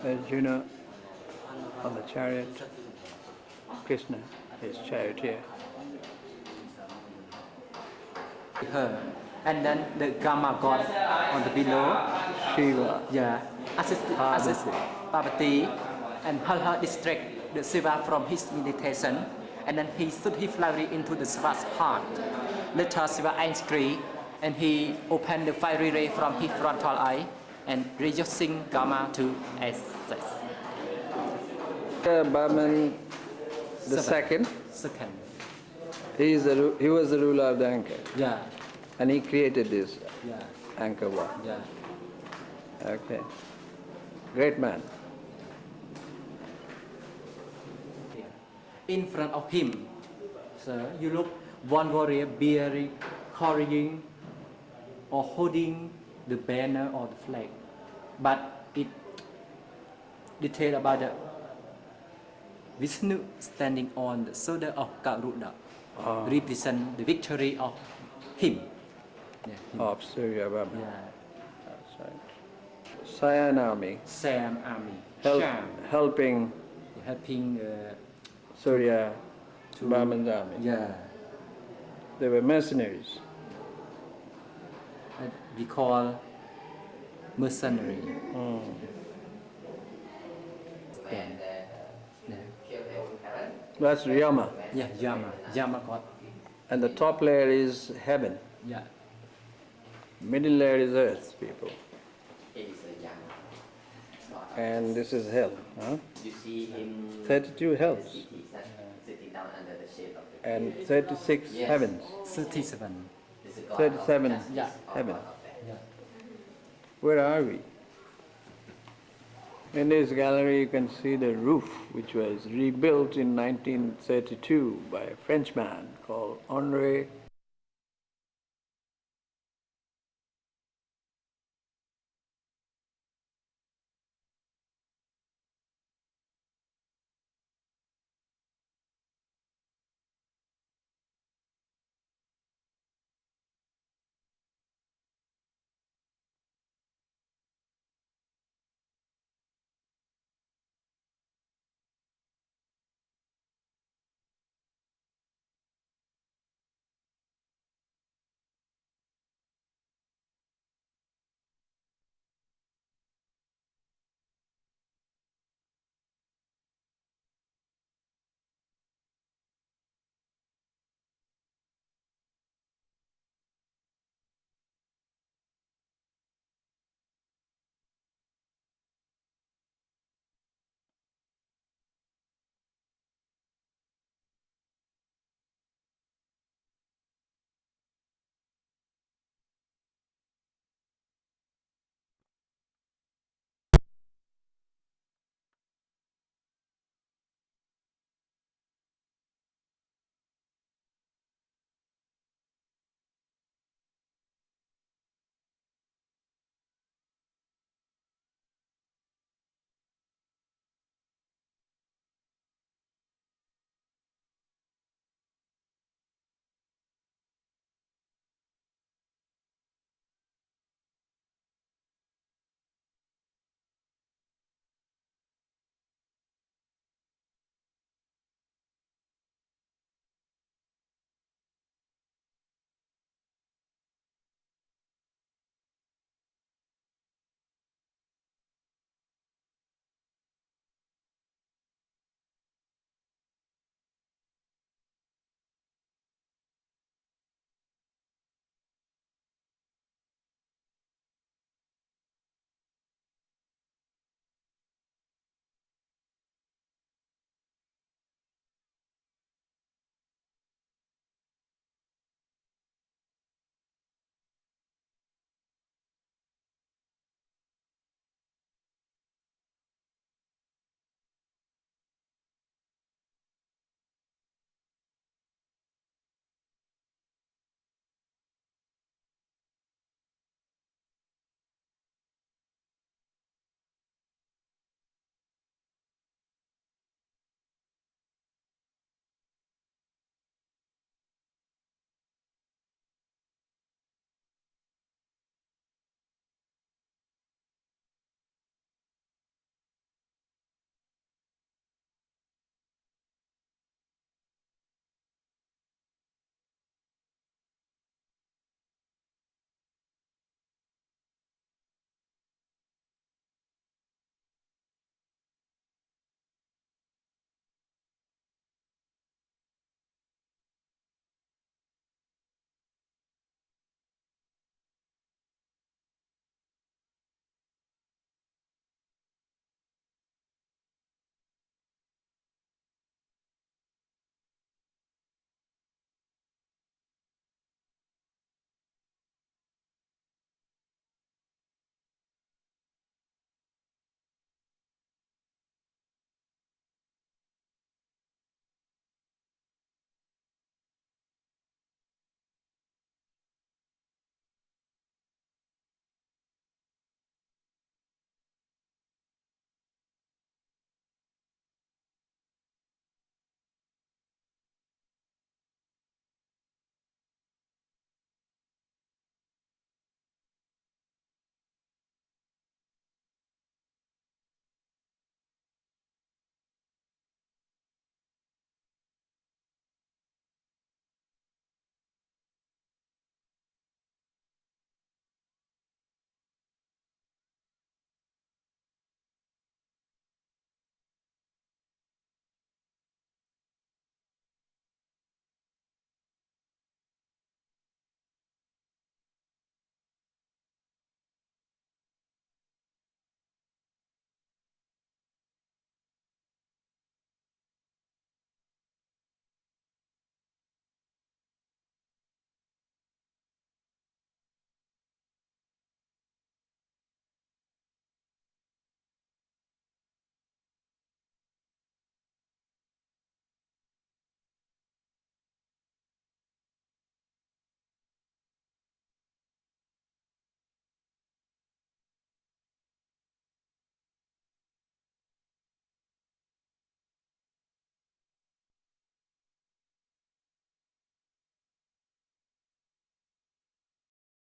Arjuna on the chariot, Krishna, his charioteer. Her, and then the Gamma god on the below, Shiva, yeah, assist Parvati, and her distract the Shiva from his meditation, and then he shoot his flowery into the Shiva's heart. Later Shiva angry, and he opened the fiery ray from his frontal eye, and reducing Gamma to ashes. Barman the second. He was the ruler of the Angkor. Yeah. And he created this Yeah. Angkor Wat. Yeah. Okay. Great man. In front of him, sir, you look one warrior bearing, carrying, or holding the banner or the flag, but it detail about the Vishnu standing on the shoulder of Garuda, represent the victory of him. Yeah, him. Of Surya Baba. Yeah. That's right. Siam army Sam army. Sham. helping Helping Surya to Brahman's army. Yeah. They were mercenaries. We call mercenary. Then, That's Yama. yeah, Yama god. And the top layer is heaven. Yeah. Middle layer is earth, people. And this is hell. Huh? You see him 32 hells sitting down under the shade of the and 36 heavens. 37. 37 Yeah. heavens. Yeah. Where are we? In this gallery you can see the roof, which was rebuilt in 1932 by a Frenchman called Henri